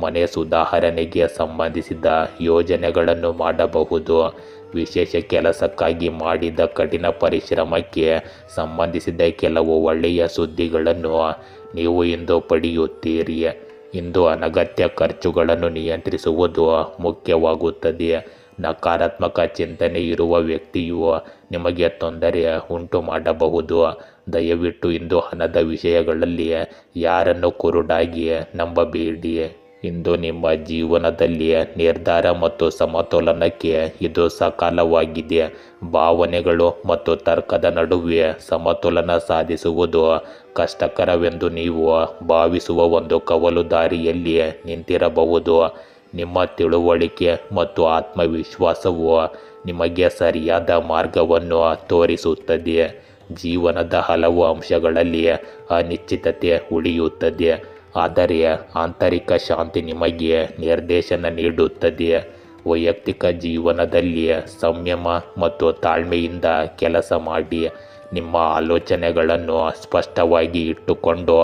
ಮನೆ ಸುಧಾರಣೆಗೆ ಸಂಬಂಧಿಸಿದ ಯೋಜನೆಗಳನ್ನು ಮಾಡಬಹುದು. ವಿಶೇಷ ಕೆಲಸಕ್ಕಾಗಿ ಮಾಡಿದ ಕಠಿಣ ಪರಿಶ್ರಮಕ್ಕೆ ಸಂಬಂಧಿಸಿದ ಕೆಲವು ಒಳ್ಳೆಯ ಸುದ್ದಿಗಳನ್ನು ನೀವು ಇಂದು ಪಡೆಯುತ್ತೀರಿ. ಇಂದು ಅನಗತ್ಯ ಖರ್ಚುಗಳನ್ನು ನಿಯಂತ್ರಿಸುವುದು ಮುಖ್ಯವಾಗುತ್ತದೆ. ನಕಾರಾತ್ಮಕ ಚಿಂತನೆ ಇರುವ ವ್ಯಕ್ತಿಯು ನಿಮಗೆ ತೊಂದರೆ ಉಂಟು ಮಾಡಬಹುದು. ದಯವಿಟ್ಟು ಇಂದು ಹಣದ ವಿಷಯಗಳಲ್ಲಿ ಯಾರನ್ನು ಕುರುಡಾಗಿ ನಂಬಬೇಡಿ. ಇಂದು ನಿಮ್ಮ ಜೀವನದಲ್ಲಿ ನಿರ್ಧಾರ ಮತ್ತು ಸಮತೋಲನಕ್ಕೆ ಇದು ಸಕಾಲವಾಗಿದೆ. ಭಾವನೆಗಳು ಮತ್ತು ತರ್ಕದ ನಡುವೆ ಸಮತೋಲನ ಸಾಧಿಸುವುದು ಕಷ್ಟಕರವೆಂದು ನೀವು ಭಾವಿಸುವ ಒಂದು ಕವಲು ದಾರಿಯಲ್ಲಿ ನಿಂತಿರಬಹುದು. ನಿಮ್ಮ ತಿಳುವಳಿಕೆ ಮತ್ತು ಆತ್ಮವಿಶ್ವಾಸವು ನಿಮಗೆ ಸರಿಯಾದ ಮಾರ್ಗವನ್ನು ತೋರಿಸುತ್ತದೆ. ಜೀವನದ ಹಲವು ಅಂಶಗಳಲ್ಲಿ ಅನಿಶ್ಚಿತತೆ ಉಳಿಯುತ್ತದೆ, ಆದರೆ ಆಂತರಿಕ ಶಾಂತಿ ನಿಮಗೆ ನಿರ್ದೇಶನ ನೀಡುತ್ತದೆ. ವೈಯಕ್ತಿಕ ಜೀವನದಲ್ಲಿ ಸಂಯಮ ಮತ್ತು ತಾಳ್ಮೆಯಿಂದ ಕೆಲಸ ಮಾಡಿ. ನಿಮ್ಮ ಆಲೋಚನೆಗಳನ್ನು ಸ್ಪಷ್ಟವಾಗಿ ಇಟ್ಟುಕೊಂಡು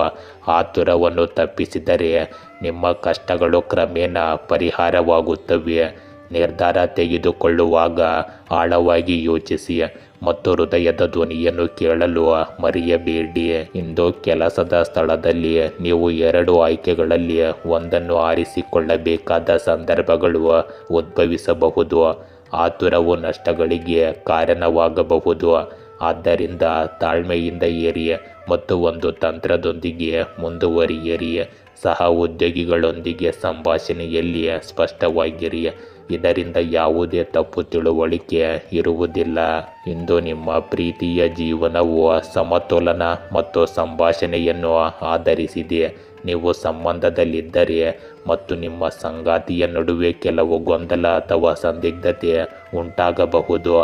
ಆತುರವನ್ನು ತಪ್ಪಿಸಿದರೆ ನಿಮ್ಮ ಕಷ್ಟಗಳು ಕ್ರಮೇಣ ಪರಿಹಾರವಾಗುತ್ತವೆ. ನಿರ್ಧಾರ ತೆಗೆದುಕೊಳ್ಳುವಾಗ ಆಳವಾಗಿ ಯೋಚಿಸಿ ಮತ್ತು ಹೃದಯದ ಧ್ವನಿಯನ್ನು ಕೇಳಲು ಮರೆಯಬೇಡಿ. ಇಂದು ಕೆಲಸದ ಸ್ಥಳದಲ್ಲಿ ನೀವು 2 ಆಯ್ಕೆಗಳಲ್ಲಿ ಒಂದನ್ನು ಆರಿಸಿಕೊಳ್ಳಬೇಕಾದ ಸಂದರ್ಭಗಳು ಉದ್ಭವಿಸಬಹುದು. ಆತುರವು ನಷ್ಟಗಳಿಗೆ ಕಾರಣವಾಗಬಹುದು. ಆದ್ದರಿಂದ ತಾಳ್ಮೆಯಿಂದ ಇರಿ ಮತ್ತು ಒಂದು ತಂತ್ರದೊಂದಿಗೆ ಮುಂದುವರಿಯಿರಿ. ಸಹ ಉದ್ಯೋಗಿಗಳೊಂದಿಗೆ ಸಂಭಾಷಣೆಯಲ್ಲಿ ಸ್ಪಷ್ಟವಾಗಿರಿ. ಇದರಿಂದ ಯಾವುದೇ ತಪ್ಪು ತಿಳುವಳಿಕೆ ಇರುವುದಿಲ್ಲ. ಇಂದು ನಿಮ್ಮ ಪ್ರೀತಿಯ ಜೀವನವು ಸಮತೋಲನ ಮತ್ತು ಸಂಭಾಷಣೆಯನ್ನು ಆಧರಿಸಿದೆ. ನೀವು ಸಂಬಂಧದಲ್ಲಿದ್ದರೆ ಮತ್ತು ನಿಮ್ಮ ಸಂಗಾತಿಯ ನಡುವೆ ಕೆಲವು ಗೊಂದಲ ಅಥವಾ ಸಂದಿಗ್ಧತೆ ಉಂಟಾಗಬಹುದು.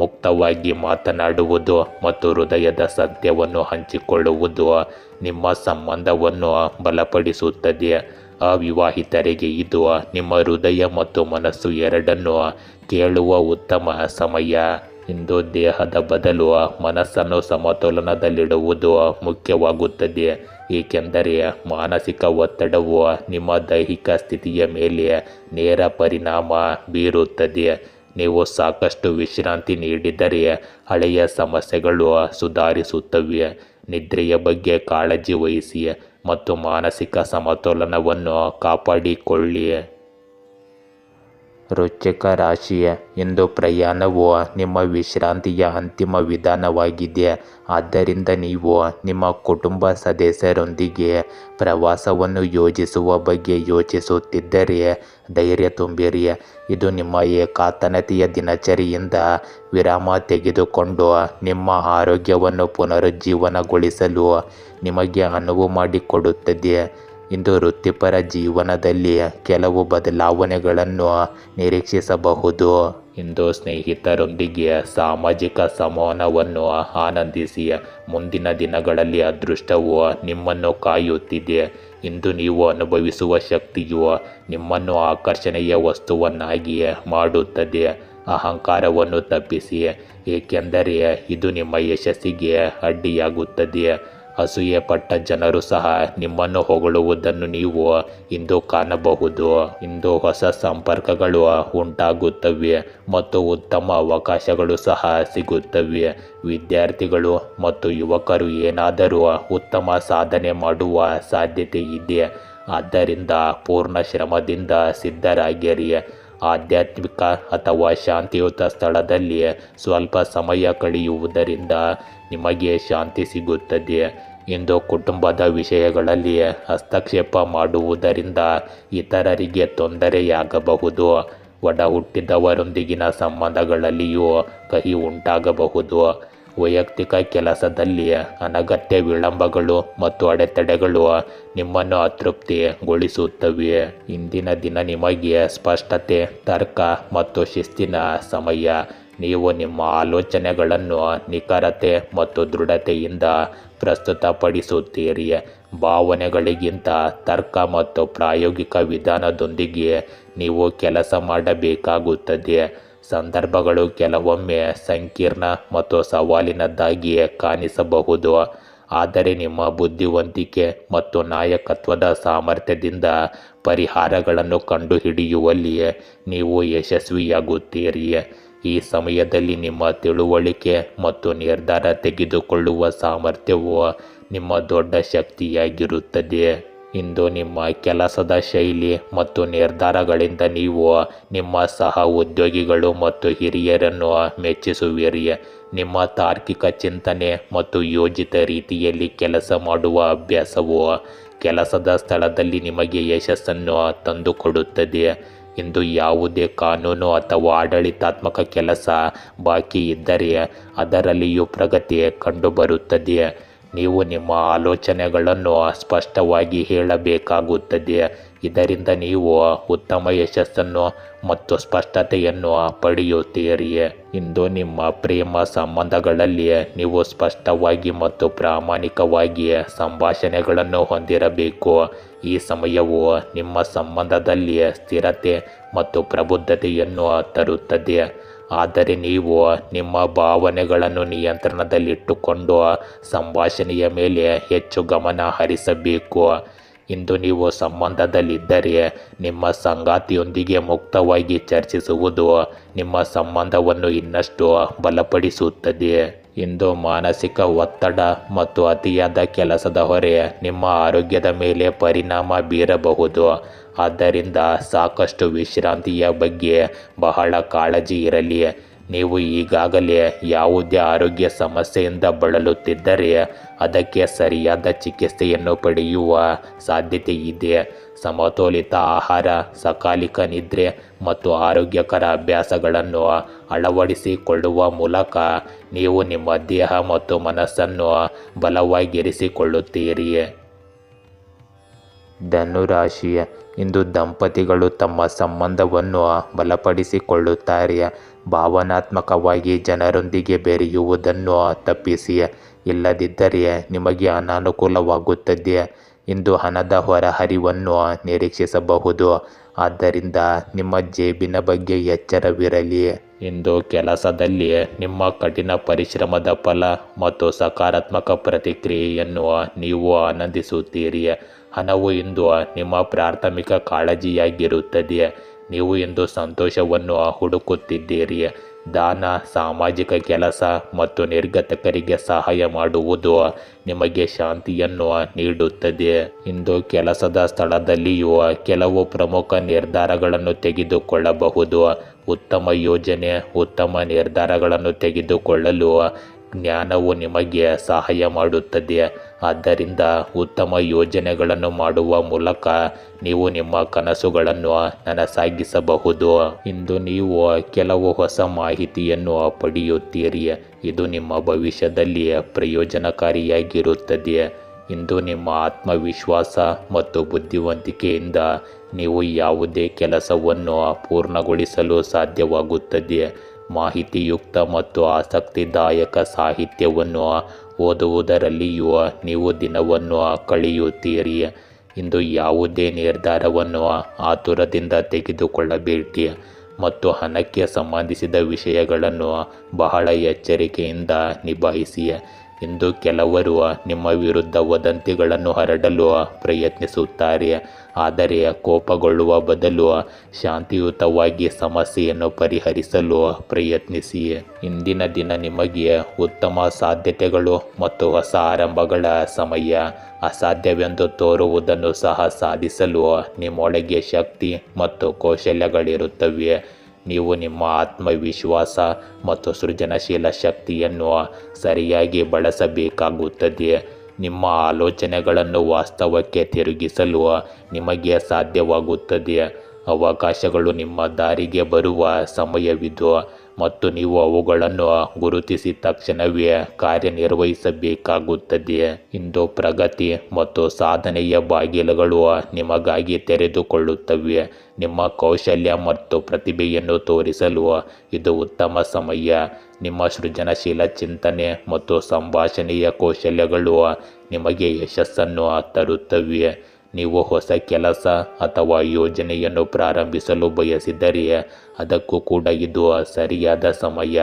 ಮುಕ್ತವಾಗಿ ಮಾತನಾಡುವುದು ಮತ್ತು ಹೃದಯದ ಸತ್ಯವನ್ನು ಹಂಚಿಕೊಳ್ಳುವುದು ನಿಮ್ಮ ಸಂಬಂಧವನ್ನು ಬಲಪಡಿಸುತ್ತದೆ. ಅವಿವಾಹಿತರಿಗೆ ಇದು ನಿಮ್ಮ ಹೃದಯ ಮತ್ತು ಮನಸ್ಸು ಎರಡನ್ನೂ ಕೇಳುವ ಉತ್ತಮ ಸಮಯ. ಇಂದು ದೇಹದ ಬದಲು ಮನಸ್ಸನ್ನು ಸಮತೋಲನದಲ್ಲಿಡುವುದು ಮುಖ್ಯವಾಗುತ್ತದೆ, ಏಕೆಂದರೆ ಮಾನಸಿಕ ಒತ್ತಡವು ನಿಮ್ಮ ದೈಹಿಕ ಸ್ಥಿತಿಯ ಮೇಲೆ ನೇರ ಪರಿಣಾಮ ಬೀರುತ್ತದೆ. ನೀವು ಸಾಕಷ್ಟು ವಿಶ್ರಾಂತಿ ನೀಡಿದರೆ ಹಳೆಯ ಸಮಸ್ಯೆಗಳು ಸುಧಾರಿಸುತ್ತವೆ. ನಿದ್ರೆಯ ಬಗ್ಗೆ ಕಾಳಜಿ ವಹಿಸಿ ಮತ್ತು ಮಾನಸಿಕ ಸಮತೋಲನವನ್ನು ಕಾಪಾಡಿಕೊಳ್ಳಿ. ವೃಶ್ಚಿಕ ರಾಶಿ, ಇಂದು ಪ್ರಯಾಣವು ನಿಮ್ಮ ವಿಶ್ರಾಂತಿಯ ಅಂತಿಮ ವಿಧಾನವಾಗಿದೆ. ಆದ್ದರಿಂದ ನೀವು ನಿಮ್ಮ ಕುಟುಂಬ ಸದಸ್ಯರೊಂದಿಗೆ ಪ್ರವಾಸವನ್ನು ಯೋಜಿಸುವ ಬಗ್ಗೆ ಯೋಚಿಸುತ್ತಿದ್ದರೆ ಧೈರ್ಯ ತುಂಬಿರಿ. ಇದು ನಿಮ್ಮ ಏಕಾಂತತೆಯ ದಿನಚರಿಯಿಂದ ವಿರಾಮ ತೆಗೆದುಕೊಂಡು ನಿಮ್ಮ ಆರೋಗ್ಯವನ್ನು ಪುನರುಜ್ಜೀವನಗೊಳಿಸಲು ನಿಮಗೆ ಅನುವು ಮಾಡಿಕೊಡುತ್ತದೆ. ಇಂದು ವೃತ್ತಿಪರ ಜೀವನದಲ್ಲಿ ಕೆಲವು ಬದಲಾವಣೆಗಳನ್ನು ನಿರೀಕ್ಷಿಸಬಹುದು. ಇಂದು ಸ್ನೇಹಿತರೊಂದಿಗೆ ಸಾಮಾಜಿಕ ಸಂವಹನವನ್ನು ಆನಂದಿಸಿ. ಮುಂದಿನ ದಿನಗಳಲ್ಲಿ ಅದೃಷ್ಟವು ನಿಮ್ಮನ್ನು ಕಾಯುತ್ತಿದೆ. ಇಂದು ನೀವು ಅನುಭವಿಸುವ ಶಕ್ತಿಯು ನಿಮ್ಮನ್ನು ಆಕರ್ಷಣೆಯ ವಸ್ತುವನ್ನಾಗಿ ಮಾಡುತ್ತದೆ. ಅಹಂಕಾರವನ್ನು ತಪ್ಪಿಸಿ, ಏಕೆಂದರೆ ಇದು ನಿಮ್ಮ ಯಶಸ್ಸಿಗೆ ಅಡ್ಡಿಯಾಗುತ್ತದೆ. ಅಸೂಯೆ ಪಟ್ಟ ಜನರು ಸಹ ನಿಮ್ಮನ್ನು ಹೊಗಳುವುದನ್ನು ನೀವು ಇಂದು ಕಾಣಬಹುದು. ಇಂದು ಹೊಸ ಸಂಪರ್ಕಗಳು ಉಂಟಾಗುತ್ತವೆ ಮತ್ತು ಉತ್ತಮ ಅವಕಾಶಗಳು ಸಹ ಸಿಗುತ್ತವೆ. ವಿದ್ಯಾರ್ಥಿಗಳು ಮತ್ತು ಯುವಕರು ಏನಾದರೂ ಉತ್ತಮ ಸಾಧನೆ ಮಾಡುವ ಸಾಧ್ಯತೆ ಇದೆ. ಆದ್ದರಿಂದ ಪೂರ್ಣ ಶ್ರಮದಿಂದ ಸಿದ್ಧರಾಗಿರಿ. ಆಧ್ಯಾತ್ಮಿಕ ಅಥವಾ ಶಾಂತಿಯುತ ಸ್ಥಳದಲ್ಲಿ ಸ್ವಲ್ಪ ಸಮಯ ಕಳೆಯುವುದರಿಂದ ನಿಮಗೆ ಶಾಂತಿ ಸಿಗುತ್ತದೆ. ಇಂದು ಕುಟುಂಬದ ವಿಷಯಗಳಲ್ಲಿ ಹಸ್ತಕ್ಷೇಪ ಮಾಡುವುದರಿಂದ ಇತರರಿಗೆ ತೊಂದರೆಯಾಗಬಹುದು. ಒಡ ಹುಟ್ಟಿದವರೊಂದಿಗಿನ ಸಂಬಂಧಗಳಲ್ಲಿಯೂ ಕಹಿ ಉಂಟಾಗಬಹುದು. ವೈಯಕ್ತಿಕ ಕೆಲಸದಲ್ಲಿ ಅನಗತ್ಯ ವಿಳಂಬಗಳು ಮತ್ತು ಅಡೆತಡೆಗಳು ನಿಮ್ಮನ್ನು ಅತೃಪ್ತಿಗೊಳಿಸುತ್ತವೆ. ಇಂದಿನ ದಿನ ನಿಮಗೆ ಸ್ಪಷ್ಟತೆ, ತರ್ಕ ಮತ್ತು ಶಿಸ್ತಿನ ಸಮಯ. ನೀವು ನಿಮ್ಮ ಆಲೋಚನೆಗಳನ್ನು ನಿಖರತೆ ಮತ್ತು ದೃಢತೆಯಿಂದ ಪ್ರಸ್ತುತಪಡಿಸುತ್ತೀರಿ ಭಾವನೆಗಳಿಗಿಂತ ತರ್ಕ ಮತ್ತು ಪ್ರಾಯೋಗಿಕ ವಿಧಾನದೊಂದಿಗೆ ನೀವು ಕೆಲಸ ಮಾಡಬೇಕಾಗುತ್ತದೆ. ಸಂದರ್ಭಗಳು ಕೆಲವೊಮ್ಮೆ ಸಂಕೀರ್ಣ ಮತ್ತು ಸವಾಲಿನದ್ದಾಗಿ ಕಾಣಿಸಬಹುದು, ಆದರೆ ನಿಮ್ಮ ಬುದ್ಧಿವಂತಿಕೆ ಮತ್ತು ನಾಯಕತ್ವದ ಸಾಮರ್ಥ್ಯದಿಂದ ಪರಿಹಾರಗಳನ್ನು ಕಂಡುಹಿಡಿಯುವಲ್ಲಿ ನೀವು ಯಶಸ್ವಿಯಾಗುತ್ತೀರಿ. ಈ ಸಮಯದಲ್ಲಿ ನಿಮ್ಮ ತಿಳುವಳಿಕೆ ಮತ್ತು ನಿರ್ಧಾರ ತೆಗೆದುಕೊಳ್ಳುವ ಸಾಮರ್ಥ್ಯವು ನಿಮ್ಮ ದೊಡ್ಡ ಶಕ್ತಿಯಾಗಿರುತ್ತದೆ. ಇಂದು ನಿಮ್ಮ ಕೆಲಸದ ಶೈಲಿ ಮತ್ತು ನಿರ್ಧಾರಗಳಿಂದ ನೀವು ನಿಮ್ಮ ಸಹ ಉದ್ಯೋಗಿಗಳು ಮತ್ತು ಹಿರಿಯರನ್ನು ಮೆಚ್ಚಿಸುವಿರಿ. ನಿಮ್ಮ ತಾರ್ಕಿಕ ಚಿಂತನೆ ಮತ್ತು ಯೋಜಿತ ರೀತಿಯಲ್ಲಿ ಕೆಲಸ ಮಾಡುವ ಅಭ್ಯಾಸವು ಕೆಲಸದ ಸ್ಥಳದಲ್ಲಿ ನಿಮಗೆ ಯಶಸ್ಸನ್ನು ತಂದುಕೊಡುತ್ತದೆ. ಇಂದು ಯಾವುದೇ ಕಾನೂನು ಅಥವಾ ಆಡಳಿತಾತ್ಮಕ ಕೆಲಸ ಬಾಕಿ ಇದ್ದರೆ ಅದರಲ್ಲಿಯೂ ಪ್ರಗತಿ ಕಂಡುಬರುತ್ತದೆ. ನೀವು ನಿಮ್ಮ ಆಲೋಚನೆಗಳನ್ನು ಸ್ಪಷ್ಟವಾಗಿ ಹೇಳಬೇಕಾಗುತ್ತದೆ. ಇದರಿಂದ ನೀವು ಉತ್ತಮ ಯಶಸ್ಸನ್ನು ಮತ್ತು ಸ್ಪಷ್ಟತೆಯನ್ನು ಪಡೆಯುತ್ತೀರಿ. ಇಂದು ನಿಮ್ಮ ಪ್ರೇಮ ಸಂಬಂಧಗಳಲ್ಲಿ ನೀವು ಸ್ಪಷ್ಟವಾಗಿ ಮತ್ತು ಪ್ರಾಮಾಣಿಕವಾಗಿ ಸಂಭಾಷಣೆಗಳನ್ನು ಹೊಂದಿರಬೇಕು. ಈ ಸಮಯವು ನಿಮ್ಮ ಸಂಬಂಧದಲ್ಲಿ ಸ್ಥಿರತೆ ಮತ್ತು ಪ್ರಬುದ್ಧತೆಯನ್ನು ತರುತ್ತದೆ, ಆದರೆ ನೀವು ನಿಮ್ಮ ಭಾವನೆಗಳನ್ನು ನಿಯಂತ್ರಣದಲ್ಲಿಟ್ಟುಕೊಂಡು ಸಂಭಾಷಣೆಯ ಮೇಲೆ ಹೆಚ್ಚು ಗಮನ ಹರಿಸಬೇಕು. ಇಂದು ನೀವು ಸಂಬಂಧದಲ್ಲಿದ್ದರೆ ನಿಮ್ಮ ಸಂಗಾತಿಯೊಂದಿಗೆ ಮುಕ್ತವಾಗಿ ಚರ್ಚಿಸುವುದು ನಿಮ್ಮ ಸಂಬಂಧವನ್ನು ಇನ್ನಷ್ಟು ಬಲಪಡಿಸುತ್ತದೆ. ಇಂದು ಮಾನಸಿಕ ಒತ್ತಡ ಮತ್ತು ಅತಿಯಾದ ಕೆಲಸದ ಹೊರೆ ನಿಮ್ಮ ಆರೋಗ್ಯದ ಮೇಲೆ ಪರಿಣಾಮ ಬೀರಬಹುದು. ಆದ್ದರಿಂದ ಸಾಕಷ್ಟು ವಿಶ್ರಾಂತಿಯ ಬಗ್ಗೆ ಬಹಳ ಕಾಳಜಿ ಇರಲಿ. ನೀವು ಈಗಾಗಲೇ ಯಾವುದೇ ಆರೋಗ್ಯ ಸಮಸ್ಯೆಯಿಂದ ಬಳಲುತ್ತಿದ್ದರೆ ಅದಕ್ಕೆ ಸರಿಯಾದ ಚಿಕಿತ್ಸೆಯನ್ನು ಪಡೆಯುವ ಸಾಧ್ಯತೆ ಇದೆ. ಸಮತೋಲಿತ ಆಹಾರ, ಸಕಾಲಿಕ ನಿದ್ರೆ ಮತ್ತು ಆರೋಗ್ಯಕರ ಅಭ್ಯಾಸಗಳನ್ನು ಅಳವಡಿಸಿಕೊಳ್ಳುವ ಮೂಲಕ ನೀವು ನಿಮ್ಮ ದೇಹ ಮತ್ತು ಮನಸ್ಸನ್ನು ಬಲವಾಗಿರಿಸಿಕೊಳ್ಳುತ್ತೀರಿ. ಧನುರಾಶಿ, ಇಂದು ದಂಪತಿಗಳು ತಮ್ಮ ಸಂಬಂಧವನ್ನು ಬಲಪಡಿಸಿಕೊಳ್ಳುತ್ತಾರೆ. ಭಾವನಾತ್ಮಕವಾಗಿ ಜನರೊಂದಿಗೆ ಬೆರೆಯುವುದನ್ನು ತಪ್ಪಿಸಿ, ಇಲ್ಲದಿದ್ದರೆ ನಿಮಗೆ ಅನಾನುಕೂಲವಾಗುತ್ತದೆ. ಇಂದು ಹಣದ ಹೊರಹರಿವನ್ನು ನಿರೀಕ್ಷಿಸಬಹುದು, ಆದ್ದರಿಂದ ನಿಮ್ಮ ಜೇಬಿನ ಬಗ್ಗೆ ಎಚ್ಚರವಿರಲಿ. ಇಂದು ಕೆಲಸದಲ್ಲಿ ನಿಮ್ಮ ಕಠಿಣ ಪರಿಶ್ರಮದ ಫಲ ಮತ್ತು ಸಕಾರಾತ್ಮಕ ಪ್ರತಿಕ್ರಿಯೆಯನ್ನು ನೀವು ಆನಂದಿಸುತ್ತೀರಿ. ಹಣವು ಇಂದು ನಿಮ್ಮ ಪ್ರಾಥಮಿಕ ಕಾಳಜಿಯಾಗಿರುತ್ತದೆ. ನೀವು ಇಂದು ಸಂತೋಷವನ್ನು ಹುಡುಕುತ್ತಿದ್ದೀರಿ. ದಾನ, ಸಾಮಾಜಿಕ ಕೆಲಸ ಮತ್ತು ನಿರ್ಗತಿಕರಿಗೆ ಸಹಾಯ ಮಾಡುವುದು ನಿಮಗೆ ಶಾಂತಿಯನ್ನು ನೀಡುತ್ತದೆ. ಇಂದು ಕೆಲಸದ ಸ್ಥಳದಲ್ಲಿಯೂ ಕೆಲವು ಪ್ರಮುಖ ನಿರ್ಧಾರಗಳನ್ನು ತೆಗೆದುಕೊಳ್ಳಬಹುದು. ಉತ್ತಮ ಯೋಜನೆ, ಉತ್ತಮ ನಿರ್ಧಾರಗಳನ್ನು ತೆಗೆದುಕೊಳ್ಳಲು ಜ್ಞಾನವು ನಿಮಗೆ ಸಹಾಯ ಮಾಡುತ್ತದೆ. ಆದ್ದರಿಂದ ಉತ್ತಮ ಯೋಜನೆಗಳನ್ನು ಮಾಡುವ ಮೂಲಕ ನೀವು ನಿಮ್ಮ ಕನಸುಗಳನ್ನು ನನಸಾಗಿಸಬಹುದು. ಇಂದು ನೀವು ಕೆಲವು ಹೊಸ ಮಾಹಿತಿಯನ್ನು ಪಡೆಯುತ್ತೀರಿ, ಇದು ನಿಮ್ಮ ಭವಿಷ್ಯದಲ್ಲಿ ಪ್ರಯೋಜನಕಾರಿಯಾಗಿರುತ್ತದೆ. ಇಂದು ನಿಮ್ಮ ಆತ್ಮವಿಶ್ವಾಸ ಮತ್ತು ಬುದ್ಧಿವಂತಿಕೆಯಿಂದ ನೀವು ಯಾವುದೇ ಕೆಲಸವನ್ನು ಪೂರ್ಣಗೊಳಿಸಲು ಸಾಧ್ಯವಾಗುತ್ತದೆ. ಮಾಹಿತಿಯುಕ್ತ ಮತ್ತು ಆಸಕ್ತಿದಾಯಕ ಸಾಹಿತ್ಯವನ್ನು ಓದುವುದರಲ್ಲಿಯೂ ನೀವು ದಿನವನ್ನು ಕಳೆಯುತ್ತೀರಿ. ಇಂದು ಯಾವುದೇ ನಿರ್ಧಾರವನ್ನು ಆತುರದಿಂದ ತೆಗೆದುಕೊಳ್ಳಬೇಡಿ ಮತ್ತು ಹಣಕ್ಕೆ ಸಂಬಂಧಿಸಿದ ವಿಷಯಗಳನ್ನು ಬಹಳ ಎಚ್ಚರಿಕೆಯಿಂದ ನಿಭಾಯಿಸಿ. ಇಂದು ಕೆಲವರು ನಿಮ್ಮ ವಿರುದ್ಧ ವದಂತಿಗಳನ್ನು ಹರಡಲು ಪ್ರಯತ್ನಿಸುತ್ತಾರೆ, ಆದರೆ ಕೋಪಗೊಳ್ಳುವ ಬದಲು ಶಾಂತಿಯುತವಾಗಿ ಸಮಸ್ಯೆಯನ್ನು ಪರಿಹರಿಸಲು ಪ್ರಯತ್ನಿಸಿ. ಇಂದಿನ ದಿನ ನಿಮಗೆ ಉತ್ತಮ ಸಾಧ್ಯತೆಗಳು ಮತ್ತು ಹೊಸ ಆರಂಭಗಳ ಸಮಯ. ಅಸಾಧ್ಯವೆಂದು ತೋರುವುದನ್ನು ಸಹ ಸಾಧಿಸಲು ನಿಮ್ಮೊಳಗೆ ಶಕ್ತಿ ಮತ್ತು ಕೌಶಲ್ಯಗಳಿರುತ್ತವೆ. ನೀವು ನಿಮ್ಮ ಆತ್ಮವಿಶ್ವಾಸ ಮತ್ತು ಸೃಜನಶೀಲ ಶಕ್ತಿಯನ್ನು ಸರಿಯಾಗಿ ಬಳಸಬೇಕಾಗುತ್ತದೆ. ನಿಮ್ಮ ಆಲೋಚನೆಗಳನ್ನು ವಾಸ್ತವಕ್ಕೆ ತಿರುಗಿಸಲು ನಿಮಗೆ ಸಾಧ್ಯವಾಗುತ್ತದೆ. ಅವಕಾಶಗಳು ನಿಮ್ಮ ದಾರಿಗೆ ಬರುವ ಸಮಯವಿದು ಮತ್ತು ನೀವು ಅವುಗಳನ್ನು ಗುರುತಿಸಿದ ತಕ್ಷಣವೇ ಕಾರ್ಯನಿರ್ವಹಿಸಬೇಕಾಗುತ್ತದೆ. ಇಂದು ಪ್ರಗತಿ ಮತ್ತು ಸಾಧನೆಯ ಬಾಗಿಲುಗಳು ನಿಮಗಾಗಿ ತೆರೆದುಕೊಳ್ಳುತ್ತವೆ. ನಿಮ್ಮ ಕೌಶಲ್ಯ ಮತ್ತು ಪ್ರತಿಭೆಯನ್ನು ತೋರಿಸಲು ಇದು ಉತ್ತಮ ಸಮಯ. ನಿಮ್ಮ ಸೃಜನಶೀಲ ಚಿಂತನೆ ಮತ್ತು ಸಂಭಾಷಣೆಯ ಕೌಶಲ್ಯಗಳು ನಿಮಗೆ ಯಶಸ್ಸನ್ನು ತರುತ್ತವೆ. ನೀವು ಹೊಸ ಕೆಲಸ ಅಥವಾ ಯೋಜನೆಯನ್ನು ಪ್ರಾರಂಭಿಸಲು ಬಯಸಿದರೆ ಅದಕ್ಕೂ ಕೂಡ ಇದು ಸರಿಯಾದ ಸಮಯ.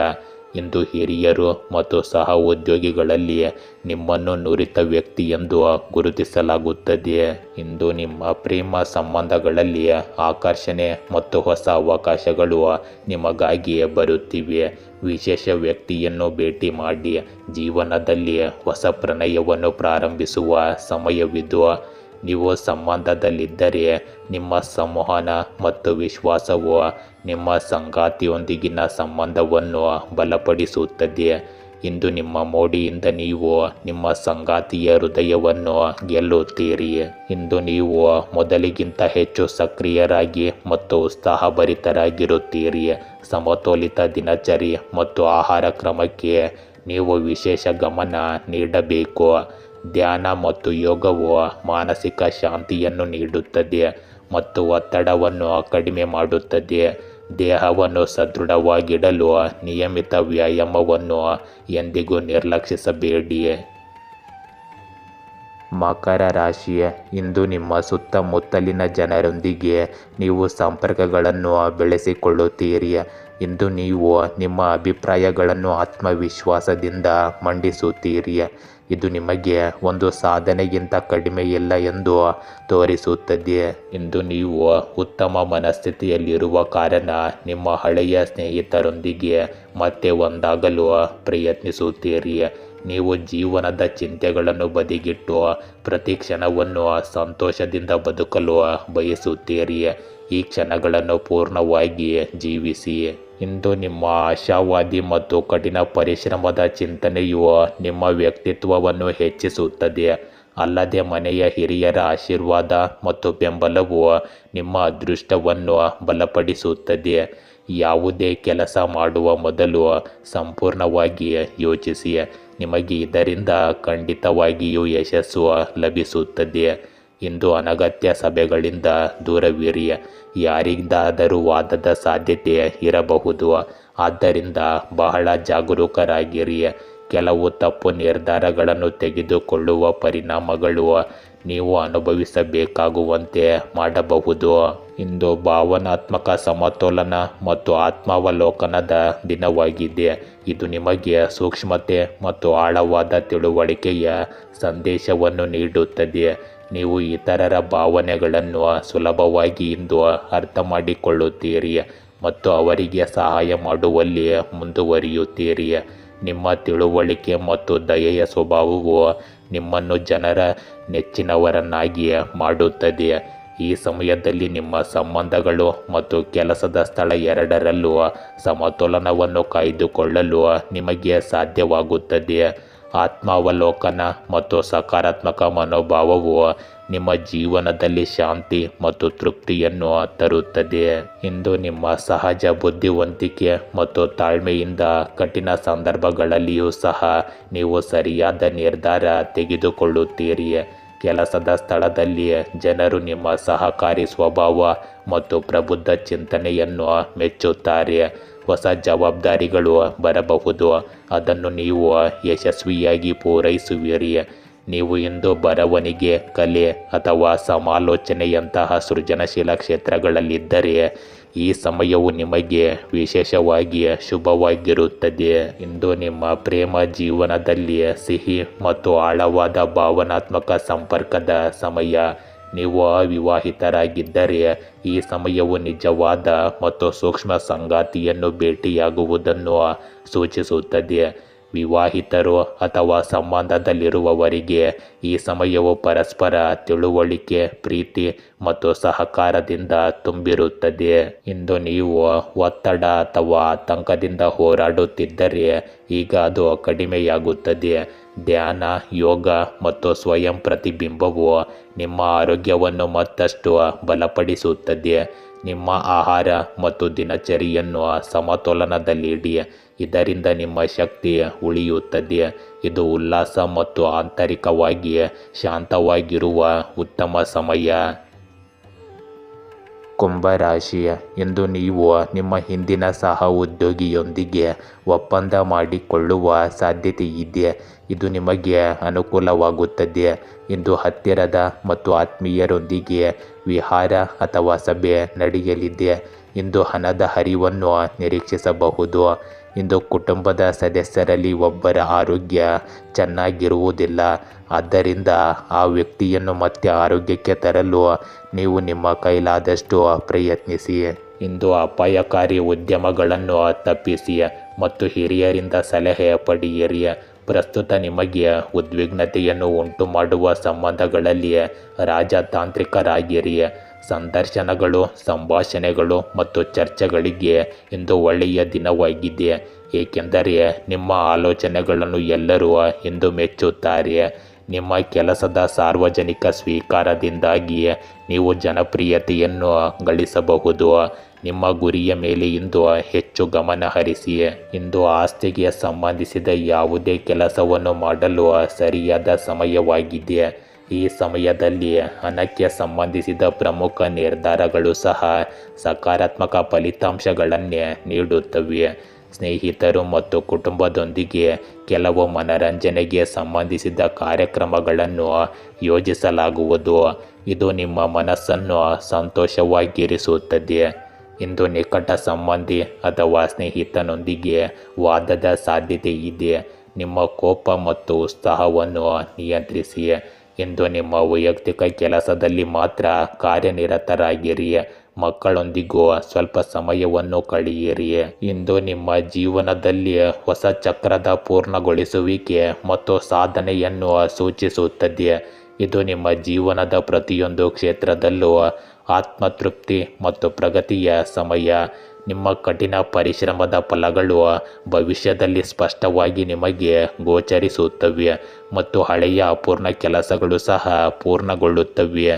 ಇಂದು ಹಿರಿಯರು ಮತ್ತು ಸಹ ಉದ್ಯೋಗಿಗಳಲ್ಲಿ ನಿಮ್ಮನ್ನು ನುರಿತ ವ್ಯಕ್ತಿ ಎಂದು ಗುರುತಿಸಲಾಗುತ್ತದೆ. ಇಂದು ನಿಮ್ಮ ಪ್ರೇಮ ಸಂಬಂಧಗಳಲ್ಲಿ ಆಕರ್ಷಣೆ ಮತ್ತು ಹೊಸ ಅವಕಾಶಗಳು ನಿಮಗಾಗಿ ಬರುತ್ತಿವೆ. ವಿಶೇಷ ವ್ಯಕ್ತಿಯನ್ನು ಭೇಟಿ ಮಾಡಿ ಜೀವನದಲ್ಲಿ ಹೊಸ ಪ್ರಣಯವನ್ನು ಪ್ರಾರಂಭಿಸುವ ಸಮಯವಿದು. ನೀವು ಸಂಬಂಧದಲ್ಲಿದ್ದರೆ ನಿಮ್ಮ ಸಂವಹನ ಮತ್ತು ವಿಶ್ವಾಸವು ನಿಮ್ಮ ಸಂಗಾತಿಯೊಂದಿಗಿನ ಸಂಬಂಧವನ್ನು ಬಲಪಡಿಸುತ್ತದೆ. ಇಂದು ನಿಮ್ಮ ಮೋಡಿಯಿಂದ ನೀವು ನಿಮ್ಮ ಸಂಗಾತಿಯ ಹೃದಯವನ್ನು ಗೆಲ್ಲುತ್ತೀರಿ. ಇಂದು ನೀವು ಮೊದಲಿಗಿಂತ ಹೆಚ್ಚು ಸಕ್ರಿಯರಾಗಿ ಮತ್ತು ಉತ್ಸಾಹಭರಿತರಾಗಿರುತ್ತೀರಿ. ಸಮತೋಲಿತ ದಿನಚರಿ ಮತ್ತು ಆಹಾರ ಕ್ರಮಕ್ಕೆ ನೀವು ವಿಶೇಷ ಗಮನ ನೀಡಬೇಕು. ಧ್ಯಾನ ಮತ್ತು ಯೋಗವು ಮಾನಸಿಕ ಶಾಂತಿಯನ್ನು ನೀಡುತ್ತದೆ ಮತ್ತು ಒತ್ತಡವನ್ನು ಕಡಿಮೆ ಮಾಡುತ್ತದೆ. ದೇಹವನ್ನು ಸದೃಢವಾಗಿಡಲು ನಿಯಮಿತ ವ್ಯಾಯಾಮವನ್ನು ಎಂದಿಗೂ ನಿರ್ಲಕ್ಷಿಸಬೇಡಿ. ಮಕರ ರಾಶಿ, ಇಂದು ನಿಮ್ಮ ಸುತ್ತಮುತ್ತಲಿನ ಜನರೊಂದಿಗೆ ನೀವು ಸಂಪರ್ಕಗಳನ್ನು ಬೆಳೆಸಿಕೊಳ್ಳುತ್ತೀರಿ. ಇಂದು ನೀವು ನಿಮ್ಮ ಅಭಿಪ್ರಾಯಗಳನ್ನು ಆತ್ಮವಿಶ್ವಾಸದಿಂದ ಮಂಡಿಸುತ್ತೀರಿ. ಇದು ನಿಮಗೆ ಒಂದು ಸಾಧನೆಗಿಂತ ಕಡಿಮೆ ಇಲ್ಲ ಎಂದು ತೋರಿಸುತ್ತದೆ. ಇಂದು ನೀವು ಉತ್ತಮ ಮನಸ್ಥಿತಿಯಲ್ಲಿರುವ ಕಾರಣ ನಿಮ್ಮ ಹಳೆಯ ಸ್ನೇಹಿತರೊಂದಿಗೆ ಮತ್ತೆ ಒಂದಾಗಲು ಪ್ರಯತ್ನಿಸುತ್ತೀರಿ. ನೀವು ಜೀವನದ ಚಿಂತೆಗಳನ್ನು ಬದಿಗಿಟ್ಟು ಪ್ರತಿ ಕ್ಷಣವನ್ನು ಸಂತೋಷದಿಂದ ಬದುಕಲು ಬಯಸುತ್ತೀರಿ. ಈ ಕ್ಷಣಗಳನ್ನು ಪೂರ್ಣವಾಗಿ ಜೀವಿಸಿ. ಇಂದು ನಿಮ್ಮ ಆಶಾವಾದಿ ಮತ್ತು ಕಠಿಣ ಪರಿಶ್ರಮದ ಚಿಂತನೆಯು ನಿಮ್ಮ ವ್ಯಕ್ತಿತ್ವವನ್ನು ಹೆಚ್ಚಿಸುತ್ತದೆ. ಅಲ್ಲದೆ ಮನೆಯ ಹಿರಿಯರ ಆಶೀರ್ವಾದ ಮತ್ತು ಬೆಂಬಲವು ನಿಮ್ಮ ಅದೃಷ್ಟವನ್ನು ಬಲಪಡಿಸುತ್ತದೆ. ಯಾವುದೇ ಕೆಲಸ ಮಾಡುವ ಮೊದಲು ಸಂಪೂರ್ಣವಾಗಿ ಯೋಚಿಸಿ. ನಿಮಗೆ ಇದರಿಂದ ಖಂಡಿತವಾಗಿಯೂ ಯಶಸ್ಸು ಲಭಿಸುತ್ತದೆ. ಇಂದು ಅನಗತ್ಯ ಸಭೆಗಳಿಂದ ದೂರವಿರಿ. ಯಾರಿಂದಾದರೂ ವಾದದ ಸಾಧ್ಯತೆ ಇರಬಹುದು. ಆದ್ದರಿಂದ ಬಹಳ ಜಾಗರೂಕರಾಗಿರಿ. ಕೆಲವು ತಪ್ಪು ನಿರ್ಧಾರಗಳನ್ನು ತೆಗೆದುಕೊಳ್ಳುವ ಪರಿಣಾಮಗಳು ನೀವು ಅನುಭವಿಸಬೇಕಾಗುವಂತೆ ಮಾಡಬಹುದು. ಇಂದು ಭಾವನಾತ್ಮಕ ಸಮತೋಲನ ಮತ್ತು ಆತ್ಮಾವಲೋಕನದ ದಿನವಾಗಿದೆ. ಇದು ನಿಮಗೆ ಸೂಕ್ಷ್ಮತೆ ಮತ್ತು ಆಳವಾದ ತಿಳುವಳಿಕೆಯ ಸಂದೇಶವನ್ನು ನೀಡುತ್ತದೆ. ನೀವು ಇತರರ ಭಾವನೆಗಳನ್ನು ಸುಲಭವಾಗಿ ಇಂದು ಅರ್ಥ ಮಾಡಿಕೊಳ್ಳುತ್ತೀರಿ ಮತ್ತು ಅವರಿಗೆ ಸಹಾಯ ಮಾಡುವಲ್ಲಿ ಮುಂದುವರಿಯುತ್ತೀರಿ. ನಿಮ್ಮ ತಿಳುವಳಿಕೆ ಮತ್ತು ದಯೆಯ ಸ್ವಭಾವವು ನಿಮ್ಮನ್ನು ಜನರ ನೆಚ್ಚಿನವರನ್ನಾಗಿ ಮಾಡುತ್ತದೆ. ಈ ಸಮಯದಲ್ಲಿ ನಿಮ್ಮ ಸಂಬಂಧಗಳು ಮತ್ತು ಕೆಲಸದ ಸ್ಥಳ ಎರಡರಲ್ಲೂ ಸಮತೋಲನವನ್ನು ಕಾಯ್ದುಕೊಳ್ಳಲು ನಿಮಗೆ ಸಾಧ್ಯವಾಗುತ್ತದೆ. ಆತ್ಮಾವಲೋಕನ ಮತ್ತು ಸಕಾರಾತ್ಮಕ ಮನೋಭಾವವು ನಿಮ್ಮ ಜೀವನದಲ್ಲಿ ಶಾಂತಿ ಮತ್ತು ತೃಪ್ತಿಯನ್ನು ತರುತ್ತದೆ. ಇಂದು ನಿಮ್ಮ ಸಹಜ ಬುದ್ಧಿವಂತಿಕೆ ಮತ್ತು ತಾಳ್ಮೆಯಿಂದ ಕಠಿಣ ಸಂದರ್ಭಗಳಲ್ಲಿಯೂ ಸಹ ನೀವು ಸರಿಯಾದ ನಿರ್ಧಾರ ತೆಗೆದುಕೊಳ್ಳುತ್ತೀರಿ. ಕೆಲಸದ ಸ್ಥಳದಲ್ಲಿ ಜನರು ನಿಮ್ಮ ಸಹಕಾರಿ ಸ್ವಭಾವ ಮತ್ತು ಪ್ರಬುದ್ಧ ಚಿಂತನೆಯನ್ನು ಮೆಚ್ಚುತ್ತಾರೆ. ಹೊಸ ಜವಾಬ್ದಾರಿಗಳು ಬರಬಹುದು. ಅದನ್ನು ನೀವು ಯಶಸ್ವಿಯಾಗಿ ಪೂರೈಸುವಿರಿ. ನೀವು ಇಂದು ಬರವಣಿಗೆ, ಕಲೆ ಅಥವಾ ಸಮಾಲೋಚನೆಯಂತಹ ಸೃಜನಶೀಲ ಕ್ಷೇತ್ರಗಳಲ್ಲಿದ್ದರೆ ಈ ಸಮಯವು ನಿಮಗೆ ವಿಶೇಷವಾಗಿ ಶುಭವಾಗಿರುತ್ತದೆ. ಇಂದು ನಿಮ್ಮ ಪ್ರೇಮ ಜೀವನದಲ್ಲಿ ಸಿಹಿ ಮತ್ತು ಆಳವಾದ ಭಾವನಾತ್ಮಕ ಸಂಪರ್ಕದ ಸಮಯ. ನೀವು ಅವಿವಾಹಿತರಾಗಿದ್ದರೆ ಈ ಸಮಯವು ನಿಜವಾದ ಮತ್ತು ಸೂಕ್ಷ್ಮ ಸಂಗಾತಿಯನ್ನು ಭೇಟಿಯಾಗುವುದನ್ನು ಸೂಚಿಸುತ್ತದೆ. ವಿವಾಹಿತರು ಅಥವಾ ಸಂಬಂಧದಲ್ಲಿರುವವರಿಗೆ ಈ ಸಮಯವು ಪರಸ್ಪರ ತಿಳುವಳಿಕೆ, ಪ್ರೀತಿ ಮತ್ತು ಸಹಕಾರದಿಂದ ತುಂಬಿರುತ್ತದೆ. ಇಂದು ನೀವು ಒತ್ತಡ ಅಥವಾ ಆತಂಕದಿಂದ ಹೋರಾಡುತ್ತಿದ್ದರೆ ಈಗ ಅದು ಕಡಿಮೆಯಾಗುತ್ತದೆ. ಧ್ಯಾನ, ಯೋಗ ಮತ್ತು ಸ್ವಯಂ ಪ್ರತಿಬಿಂಬವು ನಿಮ್ಮ ಆರೋಗ್ಯವನ್ನು ಮತ್ತಷ್ಟು ಬಲಪಡಿಸುತ್ತದೆ. ನಿಮ್ಮ ಆಹಾರ ಮತ್ತು ದಿನಚರಿಯನ್ನು ಸಮತೋಲನದಲ್ಲಿಡಿ. ಇದರಿಂದ ನಿಮ್ಮ ಶಕ್ತಿ ಉಳಿಯುತ್ತದೆ. ಇದು ಉಲ್ಲಾಸ ಮತ್ತು ಆಂತರಿಕವಾಗಿ ಶಾಂತವಾಗಿರುವ ಉತ್ತಮ ಸಮಯ. ಕುಂಭರಾಶಿ, ಇಂದು ನೀವು ನಿಮ್ಮ ಹಿಂದಿನ ಸಹ ಉದ್ಯೋಗಿಯೊಂದಿಗೆ ಒಪ್ಪಂದ ಮಾಡಿಕೊಳ್ಳುವ ಸಾಧ್ಯತೆ ಇದೆ. ಇದು ನಿಮಗೆ ಅನುಕೂಲವಾಗುತ್ತದೆ. ಇಂದು ಹತ್ತಿರದ ಮತ್ತು ಆತ್ಮೀಯರೊಂದಿಗೆ ವಿಹಾರ ಅಥವಾ ಸಭೆ ನಡೆಯಲಿದೆ. ಇಂದು ಹಣದ ಹರಿವನ್ನು ನಿರೀಕ್ಷಿಸಬಹುದು. ಇಂದು ಕುಟುಂಬದ ಸದಸ್ಯರಲ್ಲಿ ಒಬ್ಬರ ಆರೋಗ್ಯ ಚೆನ್ನಾಗಿರುವುದಿಲ್ಲ. ಆದ್ದರಿಂದ ಆ ವ್ಯಕ್ತಿಯನ್ನು ಮತ್ತೆ ಆರೋಗ್ಯಕ್ಕೆ ತರಲು ನೀವು ನಿಮ್ಮ ಕೈಲಾದಷ್ಟು ಪ್ರಯತ್ನಿಸಿ. ಇಂದು ಅಪಾಯಕಾರಿ ಉದ್ಯಮಗಳನ್ನು ತಪ್ಪಿಸಿ ಮತ್ತು ಹಿರಿಯರಿಂದ ಸಲಹೆ ಪಡೆಯಿರಿ. ಪ್ರಸ್ತುತ ನಿಮಗೆ ಉದ್ವಿಗ್ನತೆಯನ್ನು ಉಂಟುಮಾಡುವ ಸಂಬಂಧಗಳಲ್ಲಿ ರಾಜತಾಂತ್ರಿಕರಾಗಿರಿ. ಸಂದರ್ಶನಗಳು, ಸಂಭಾಷಣೆಗಳು ಮತ್ತು ಚರ್ಚೆಗಳಿಗೆ ಇಂದು ಒಳ್ಳೆಯ ದಿನವಾಗಿದೆ, ಏಕೆಂದರೆ ನಿಮ್ಮ ಆಲೋಚನೆಗಳನ್ನು ಎಲ್ಲರೂ ಇಂದು ಮೆಚ್ಚುತ್ತಾರೆ. ನಿಮ್ಮ ಕೆಲಸದ ಸಾರ್ವಜನಿಕ ಸ್ವೀಕಾರದಿಂದಾಗಿ ನೀವು ಜನಪ್ರಿಯತೆಯನ್ನು ಗಳಿಸಬಹುದು. ನಿಮ್ಮ ಗುರಿಯ ಮೇಲೆ ಇಂದು ಹೆಚ್ಚು ಗಮನ ಹರಿಸಿ. ಇಂದು ಆಸ್ತಿಗೆ ಸಂಬಂಧಿಸಿದ ಯಾವುದೇ ಕೆಲಸವನ್ನು ಮಾಡಲು ಸರಿಯಾದ ಸಮಯವಾಗಿದೆ. ಈ ಸಮಯದಲ್ಲಿ ಹಣಕ್ಕೆ ಸಂಬಂಧಿಸಿದ ಪ್ರಮುಖ ನಿರ್ಧಾರಗಳು ಸಹ ಸಕಾರಾತ್ಮಕ ಫಲಿತಾಂಶಗಳನ್ನೇ ನೀಡುತ್ತವೆ. ಸ್ನೇಹಿತರು ಮತ್ತು ಕುಟುಂಬದೊಂದಿಗೆ ಕೆಲವು ಮನರಂಜನೆಗೆ ಸಂಬಂಧಿಸಿದ ಕಾರ್ಯಕ್ರಮಗಳನ್ನು ಯೋಜಿಸಲಾಗುವುದು. ಇದು ನಿಮ್ಮ ಮನಸ್ಸನ್ನು ಸಂತೋಷವಾಗಿರಿಸುತ್ತದೆ. ಇಂದು ನಿಕಟ ಸಂಬಂಧಿ ಅಥವಾ ಸ್ನೇಹಿತನೊಂದಿಗೆ ವಾದದ ಸಾಧ್ಯತೆ ಇದೆ. ನಿಮ್ಮ ಕೋಪ ಮತ್ತು ಉತ್ಸಾಹವನ್ನು ನಿಯಂತ್ರಿಸಿ. ಇಂದು ನಿಮ್ಮ ವೈಯಕ್ತಿಕ ಕೆಲಸದಲ್ಲಿ ಮಾತ್ರ ಕಾರ್ಯನಿರತರಾಗಿರಿ. ಮಕ್ಕಳೊಂದಿಗೂ ಸ್ವಲ್ಪ ಸಮಯವನ್ನು ಕಳೆಯಿರಿ. ಇಂದು ನಿಮ್ಮ ಜೀವನದಲ್ಲಿ ಹೊಸ ಚಕ್ರದ ಪೂರ್ಣಗೊಳಿಸುವಿಕೆ ಮತ್ತು ಸಾಧನೆಯನ್ನು ಸೂಚಿಸುತ್ತದೆ. ಇದು ನಿಮ್ಮ ಜೀವನದ ಪ್ರತಿಯೊಂದು ಕ್ಷೇತ್ರದಲ್ಲೂ ಆತ್ಮತೃಪ್ತಿ ಮತ್ತು ಪ್ರಗತಿಯ ಸಮಯ. ನಿಮ್ಮ ಕಠಿಣ ಪರಿಶ್ರಮದ ಫಲಗಳು ಭವಿಷ್ಯದಲ್ಲಿ ಸ್ಪಷ್ಟವಾಗಿ ನಿಮಗೆ ಗೋಚರಿಸುತ್ತವೆ ಮತ್ತು ಹಳೆಯ ಅಪೂರ್ಣ ಕೆಲಸಗಳು ಸಹ ಪೂರ್ಣಗೊಳ್ಳುತ್ತವೆ.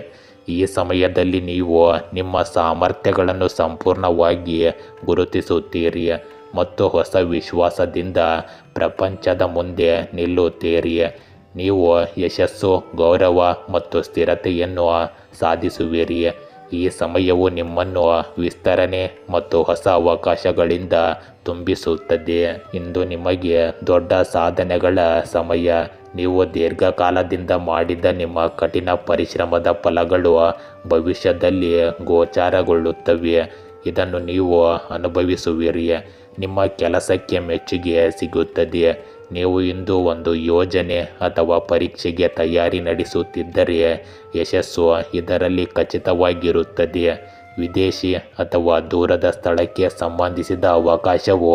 ಈ ಸಮಯದಲ್ಲಿ ನೀವು ನಿಮ್ಮ ಸಾಮರ್ಥ್ಯಗಳನ್ನು ಸಂಪೂರ್ಣವಾಗಿ ಗುರುತಿಸುತ್ತೀರಿ ಮತ್ತು ಹೊಸ ವಿಶ್ವಾಸದಿಂದ ಪ್ರಪಂಚದ ಮುಂದೆ ನಿಲ್ಲುತ್ತೀರಿ. ನೀವು ಯಶಸ್ಸು, ಗೌರವ ಮತ್ತು ಸ್ಥಿರತೆಯನ್ನು ಸಾಧಿಸುವಿರಿ. ಈ ಸಮಯವು ನಿಮ್ಮನ್ನು ವಿಸ್ತರಣೆ ಮತ್ತು ಹೊಸ ಅವಕಾಶಗಳಿಂದ ತುಂಬಿಸುತ್ತದೆ. ಇಂದು ನಿಮಗೆ ದೊಡ್ಡ ಸಾಧನೆಗಳ ಸಮಯ. ನೀವು ದೀರ್ಘಕಾಲದಿಂದ ಮಾಡಿದ ನಿಮ್ಮ ಕಠಿಣ ಪರಿಶ್ರಮದ ಫಲಗಳು ಭವಿಷ್ಯದಲ್ಲಿ ಗೋಚರಗೊಳ್ಳುತ್ತವೆ. ಇದನ್ನು ನೀವು ಅನುಭವಿಸುವಿರಿ. ನಿಮ್ಮ ಕೆಲಸಕ್ಕೆ ಮೆಚ್ಚುಗೆ ಸಿಗುತ್ತದೆ. ನೀವು ಇಂದು ಒಂದು ಯೋಜನೆ ಅಥವಾ ಪರೀಕ್ಷೆಗೆ ತಯಾರಿ ನಡೆಸುತ್ತಿದ್ದರೆ ಯಶಸ್ಸು ಇದರಲ್ಲಿ ಖಚಿತವಾಗಿರುತ್ತದೆ. ವಿದೇಶಿ ಅಥವಾ ದೂರದ ಸ್ಥಳಕ್ಕೆ ಸಂಬಂಧಿಸಿದ ಅವಕಾಶವು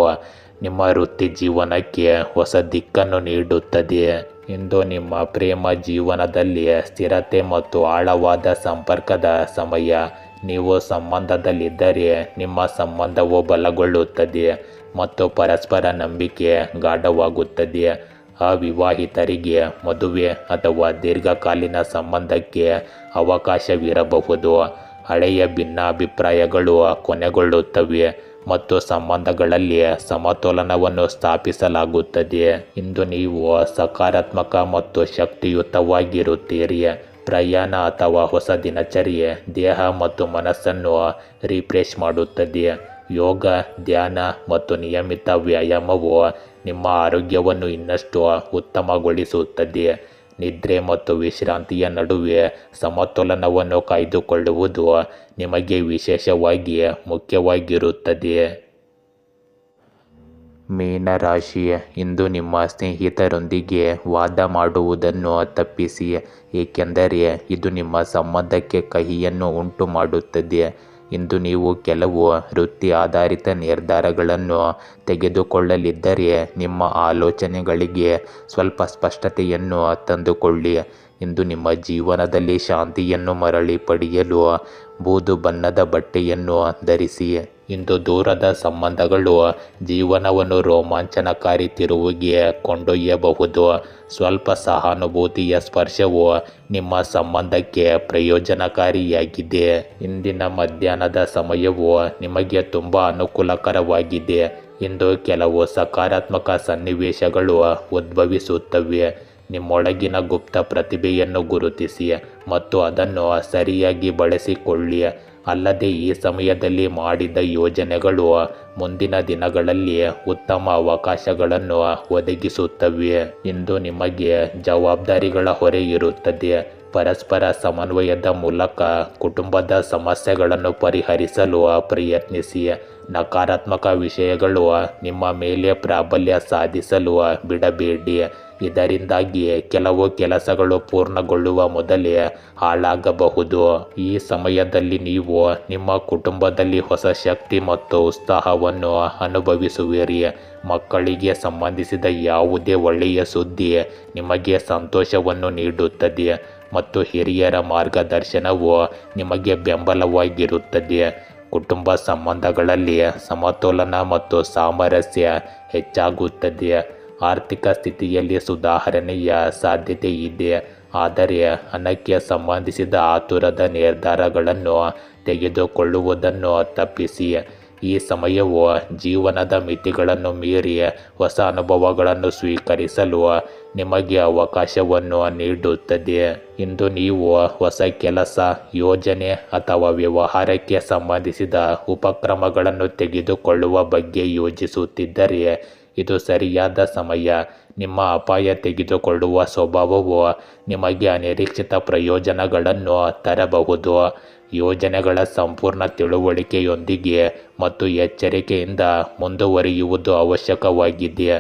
ನಿಮ್ಮ ವೃತ್ತಿ ಜೀವನಕ್ಕೆ ಹೊಸ ದಿಕ್ಕನ್ನು ನೀಡುತ್ತದೆ. ಇಂದು ನಿಮ್ಮ ಪ್ರೇಮ ಜೀವನದಲ್ಲಿ ಸ್ಥಿರತೆ ಮತ್ತು ಆಳವಾದ ಸಂಪರ್ಕದ ಸಮಯ. ನೀವು ಸಂಬಂಧದಲ್ಲಿದ್ದರೆ ನಿಮ್ಮ ಸಂಬಂಧವು ಬಲಗೊಳ್ಳುತ್ತದೆ ಮತ್ತು ಪರಸ್ಪರ ನಂಬಿಕೆ ಗಾಢವಾಗುತ್ತದೆ. ಅವಿವಾಹಿತರಿಗೆ ಮದುವೆ ಅಥವಾ ದೀರ್ಘಕಾಲೀನ ಸಂಬಂಧಕ್ಕೆ ಅವಕಾಶವಿರಬಹುದು. ಹಳೆಯ ಭಿನ್ನಾಭಿಪ್ರಾಯಗಳು ಕೊನೆಗೊಳ್ಳುತ್ತವೆ ಮತ್ತು ಸಂಬಂಧಗಳಲ್ಲಿ ಸಮತೋಲನವನ್ನು ಸ್ಥಾಪಿಸಲಾಗುತ್ತದೆ. ಇಂದು ನೀವು ಸಕಾರಾತ್ಮಕ ಮತ್ತು ಶಕ್ತಿಯುತವಾಗಿರುತ್ತೀರಿ. ಪ್ರಯಾಣ ಅಥವಾ ಹೊಸ ದಿನಚರ್ಯೆ ದೇಹ ಮತ್ತು ಮನಸ್ಸನ್ನು ರಿಫ್ರೆಶ್ ಮಾಡುತ್ತದೆ. ಯೋಗ, ಧ್ಯಾನ ಮತ್ತು ನಿಯಮಿತ ವ್ಯಾಯಾಮವು ನಿಮ್ಮ ಆರೋಗ್ಯವನ್ನು ಇನ್ನಷ್ಟು ಉತ್ತಮಗೊಳಿಸುತ್ತದೆ. ನಿದ್ರೆ ಮತ್ತು ವಿಶ್ರಾಂತಿಯ ನಡುವೆ ಸಮತೋಲನವನ್ನು ಕಾಯ್ದುಕೊಳ್ಳುವುದು ನಿಮಗೆ ವಿಶೇಷವಾಗಿ ಮುಖ್ಯವಾಗಿರುತ್ತದೆ. ಮೀನರಾಶಿ, ಇಂದು ನಿಮ್ಮ ಸ್ನೇಹಿತರೊಂದಿಗೆ ವಾದ ಮಾಡುವುದನ್ನು ತಪ್ಪಿಸಿ, ಏಕೆಂದರೆ ಇದು ನಿಮ್ಮ ಸಂಬಂಧಕ್ಕೆ ಕಹಿಯನ್ನು ಉಂಟು ಮಾಡುತ್ತದೆ. ಇಂದು ನೀವು ಕೆಲವು ವೃತ್ತಿ ಆಧಾರಿತ ನಿರ್ಧಾರಗಳನ್ನು ತೆಗೆದುಕೊಳ್ಳಲಿದ್ದರೆ ನಿಮ್ಮ ಆಲೋಚನೆಗಳಿಗೆ ಸ್ವಲ್ಪ ಸ್ಪಷ್ಟತೆಯನ್ನು ತಂದುಕೊಳ್ಳಿ. ಇಂದು ನಿಮ್ಮ ಜೀವನದಲ್ಲಿ ಶಾಂತಿಯನ್ನು ಮರಳಿ ಪಡೆಯಲು ಬೂದು ಬಣ್ಣದ ಬಟ್ಟೆಯನ್ನು ಧರಿಸಿ. ಇಂದು ದೂರದ ಸಂಬಂಧಗಳು ಜೀವನವನ್ನು ರೋಮಾಂಚನಕಾರಿ ತಿರುವಿಗೆ ಕೊಂಡೊಯ್ಯಬಹುದು. ಸ್ವಲ್ಪ ಸಹಾನುಭೂತಿಯ ಸ್ಪರ್ಶವು ನಿಮ್ಮ ಸಂಬಂಧಕ್ಕೆ ಪ್ರಯೋಜನಕಾರಿಯಾಗಿದೆ. ಇಂದಿನ ಮಧ್ಯಾಹ್ನದ ಸಮಯವು ನಿಮಗೆ ತುಂಬ ಅನುಕೂಲಕರವಾಗಿದೆ. ಇಂದು ಕೆಲವು ಸಕಾರಾತ್ಮಕ ಸನ್ನಿವೇಶಗಳು ಉದ್ಭವಿಸುತ್ತವೆ. ನಿಮ್ಮೊಳಗಿನ ಗುಪ್ತ ಪ್ರತಿಭೆಯನ್ನು ಗುರುತಿಸಿ ಮತ್ತು ಅದನ್ನು ಸರಿಯಾಗಿ ಬಳಸಿಕೊಳ್ಳಿ. ಅಲ್ಲದೆ ಈ ಸಮಯದಲ್ಲಿ ಮಾಡಿದ ಯೋಜನೆಗಳು ಮುಂದಿನ ದಿನಗಳಲ್ಲಿ ಉತ್ತಮ ಅವಕಾಶಗಳನ್ನು ಒದಗಿಸುತ್ತವೆ. ಇಂದು ನಿಮಗೆ ಜವಾಬ್ದಾರಿಗಳ ಹೊರೆ ಇರುತ್ತದೆ. ಪರಸ್ಪರ ಸಮನ್ವಯದ ಮೂಲಕ ಕುಟುಂಬದ ಸಮಸ್ಯೆಗಳನ್ನು ಪರಿಹರಿಸಲು ಪ್ರಯತ್ನಿಸಿ. ನಕಾರಾತ್ಮಕ ವಿಷಯಗಳು ನಿಮ್ಮ ಮೇಲೆ ಪ್ರಾಬಲ್ಯ ಸಾಧಿಸಲು ಬಿಡಬೇಡಿ. ಇದರಿಂದಾಗಿ ಕೆಲವು ಕೆಲಸಗಳು ಪೂರ್ಣಗೊಳ್ಳುವ ಮೊದಲೇ ಹಾಳಾಗಬಹುದು. ಈ ಸಮಯದಲ್ಲಿ ನೀವು ನಿಮ್ಮ ಕುಟುಂಬದಲ್ಲಿ ಹೊಸ ಶಕ್ತಿ ಮತ್ತು ಉತ್ಸಾಹವನ್ನು ಅನುಭವಿಸುವಿರಿ. ಮಕ್ಕಳಿಗೆ ಸಂಬಂಧಿಸಿದ ಯಾವುದೇ ಒಳ್ಳೆಯ ಸುದ್ದಿ ನಿಮಗೆ ಸಂತೋಷವನ್ನು ನೀಡುತ್ತದೆ ಮತ್ತು ಹಿರಿಯರ ಮಾರ್ಗದರ್ಶನವು ನಿಮಗೆ ಬೆಂಬಲವಾಗಿರುತ್ತದೆ. ಕುಟುಂಬ ಸಂಬಂಧಗಳಲ್ಲಿ ಸಮತೋಲನ ಮತ್ತು ಸಾಮರಸ್ಯ ಹೆಚ್ಚಾಗುತ್ತದೆ. ಆರ್ಥಿಕ ಸ್ಥಿತಿಯಲ್ಲಿ ಸುಧಾರಣೆಯ ಸಾಧ್ಯತೆ ಇದೆ, ಆದರೆ ಹಣಕ್ಕೆ ಸಂಬಂಧಿಸಿದ ಆತುರದ ನಿರ್ಧಾರಗಳನ್ನು ತೆಗೆದುಕೊಳ್ಳುವುದನ್ನು ತಪ್ಪಿಸಿ. ಈ ಸಮಯವು ಜೀವನದ ಮಿತಿಗಳನ್ನು ಮೀರಿ ಹೊಸ ಅನುಭವಗಳನ್ನು ಸ್ವೀಕರಿಸಲು ನಿಮಗೆ ಅವಕಾಶವನ್ನು ನೀಡುತ್ತದೆ. ಇಂದು ನೀವು ಹೊಸ ಕೆಲಸ, ಯೋಜನೆ ಅಥವಾ ವ್ಯವಹಾರಕ್ಕೆ ಸಂಬಂಧಿಸಿದ ಉಪಕ್ರಮಗಳನ್ನು ತೆಗೆದುಕೊಳ್ಳುವ ಬಗ್ಗೆ ಯೋಚಿಸುತ್ತಿದ್ದರೆ ಇದು ಸರಿಯಾದ ಸಮಯ. ನಿಮ್ಮ ಅಪಾಯ ತೆಗೆದುಕೊಳ್ಳುವ ಸ್ವಭಾವವು ನಿಮಗೆ ಅನಿರೀಕ್ಷಿತ ಪ್ರಯೋಜನಗಳನ್ನು ತರಬಹುದು. ಯೋಜನೆಗಳ ಸಂಪೂರ್ಣ ತಿಳುವಳಿಕೆಯೊಂದಿಗೆ ಮತ್ತು ಎಚ್ಚರಿಕೆಯಿಂದ ಮುಂದುವರಿಯುವುದು ಅವಶ್ಯಕವಾಗಿದೆ.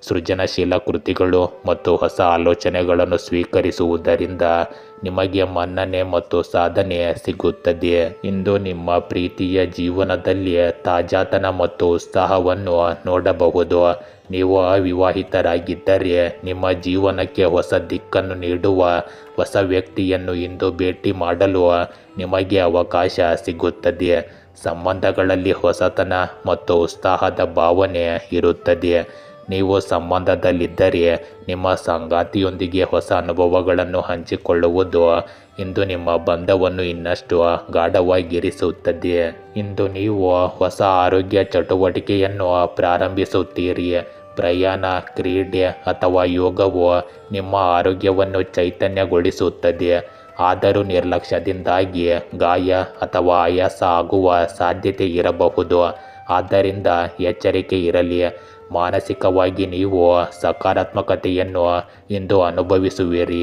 ಸೃಜನಶೀಲ ಕೃತಿಗಳು ಮತ್ತು ಹೊಸ ಆಲೋಚನೆಗಳನ್ನು ಸ್ವೀಕರಿಸುವುದರಿಂದ ನಿಮಗೆ ಮನ್ನಣೆ ಮತ್ತು ಸಾಧನೆ ಸಿಗುತ್ತದೆ. ಇಂದು ನಿಮ್ಮ ಪ್ರೀತಿಯ ಜೀವನದಲ್ಲಿ ತಾಜಾತನ ಮತ್ತು ಉತ್ಸಾಹವನ್ನು ನೋಡಬಹುದು. ನೀವು ಅವಿವಾಹಿತರಾಗಿದ್ದರೆ ನಿಮ್ಮ ಜೀವನಕ್ಕೆ ಹೊಸ ದಿಕ್ಕನ್ನು ನೀಡುವ ಹೊಸ ವ್ಯಕ್ತಿಯನ್ನು ಇಂದು ಭೇಟಿ ಮಾಡಲು ನಿಮಗೆ ಅವಕಾಶ ಸಿಗುತ್ತದೆ. ಸಂಬಂಧಗಳಲ್ಲಿ ಹೊಸತನ ಮತ್ತು ಉತ್ಸಾಹದ ಭಾವನೆ ಇರುತ್ತದೆ. ನೀವು ಸಂಬಂಧದಲ್ಲಿದ್ದರೆ ನಿಮ್ಮ ಸಂಗಾತಿಯೊಂದಿಗೆ ಹೊಸ ಅನುಭವಗಳನ್ನು ಹಂಚಿಕೊಳ್ಳುವುದು ಇಂದು ನಿಮ್ಮ ಬಂಧವನ್ನು ಇನ್ನಷ್ಟು ಗಾಢವಾಗಿರಿಸುತ್ತದೆ. ಇಂದು ನೀವು ಹೊಸ ಆರೋಗ್ಯ ಚಟುವಟಿಕೆಯನ್ನು ಪ್ರಾರಂಭಿಸುತ್ತೀರಿ. ಪ್ರಯಾಣ, ಕ್ರೀಡೆ ಅಥವಾ ಯೋಗವು ನಿಮ್ಮ ಆರೋಗ್ಯವನ್ನು ಚೈತನ್ಯಗೊಳಿಸುತ್ತದೆ. ಆದರೂ ನಿರ್ಲಕ್ಷ್ಯದಿಂದಾಗಿ ಗಾಯ ಅಥವಾ ಆಯಾಸ ಆಗುವ ಸಾಧ್ಯತೆ ಇರಬಹುದು. ಆದ್ದರಿಂದ ಎಚ್ಚರಿಕೆ ಇರಲಿ. ಮಾನಸಿಕವಾಗಿ ನೀವು ಸಕಾರಾತ್ಮಕತೆಯನ್ನು ಇಂದು ಅನುಭವಿಸುವಿರಿ.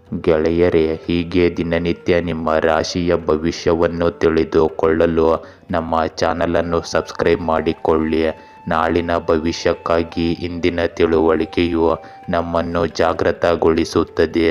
ಗೆಳೆಯರೇ, ಹೀಗೆ ದಿನನಿತ್ಯ ನಿಮ್ಮ ರಾಶಿಯ ಭವಿಷ್ಯವನ್ನು ತಿಳಿದುಕೊಳ್ಳಲು ನಮ್ಮ ಚಾನಲನ್ನು ಸಬ್ಸ್ಕ್ರೈಬ್ ಮಾಡಿಕೊಳ್ಳಿ. ನಾಳಿನ ಭವಿಷ್ಯಕ್ಕಾಗಿ ಇಂದಿನ ತಿಳುವಳಿಕೆಯು ನಮ್ಮನ್ನು ಜಾಗೃತಗೊಳಿಸುತ್ತದೆ.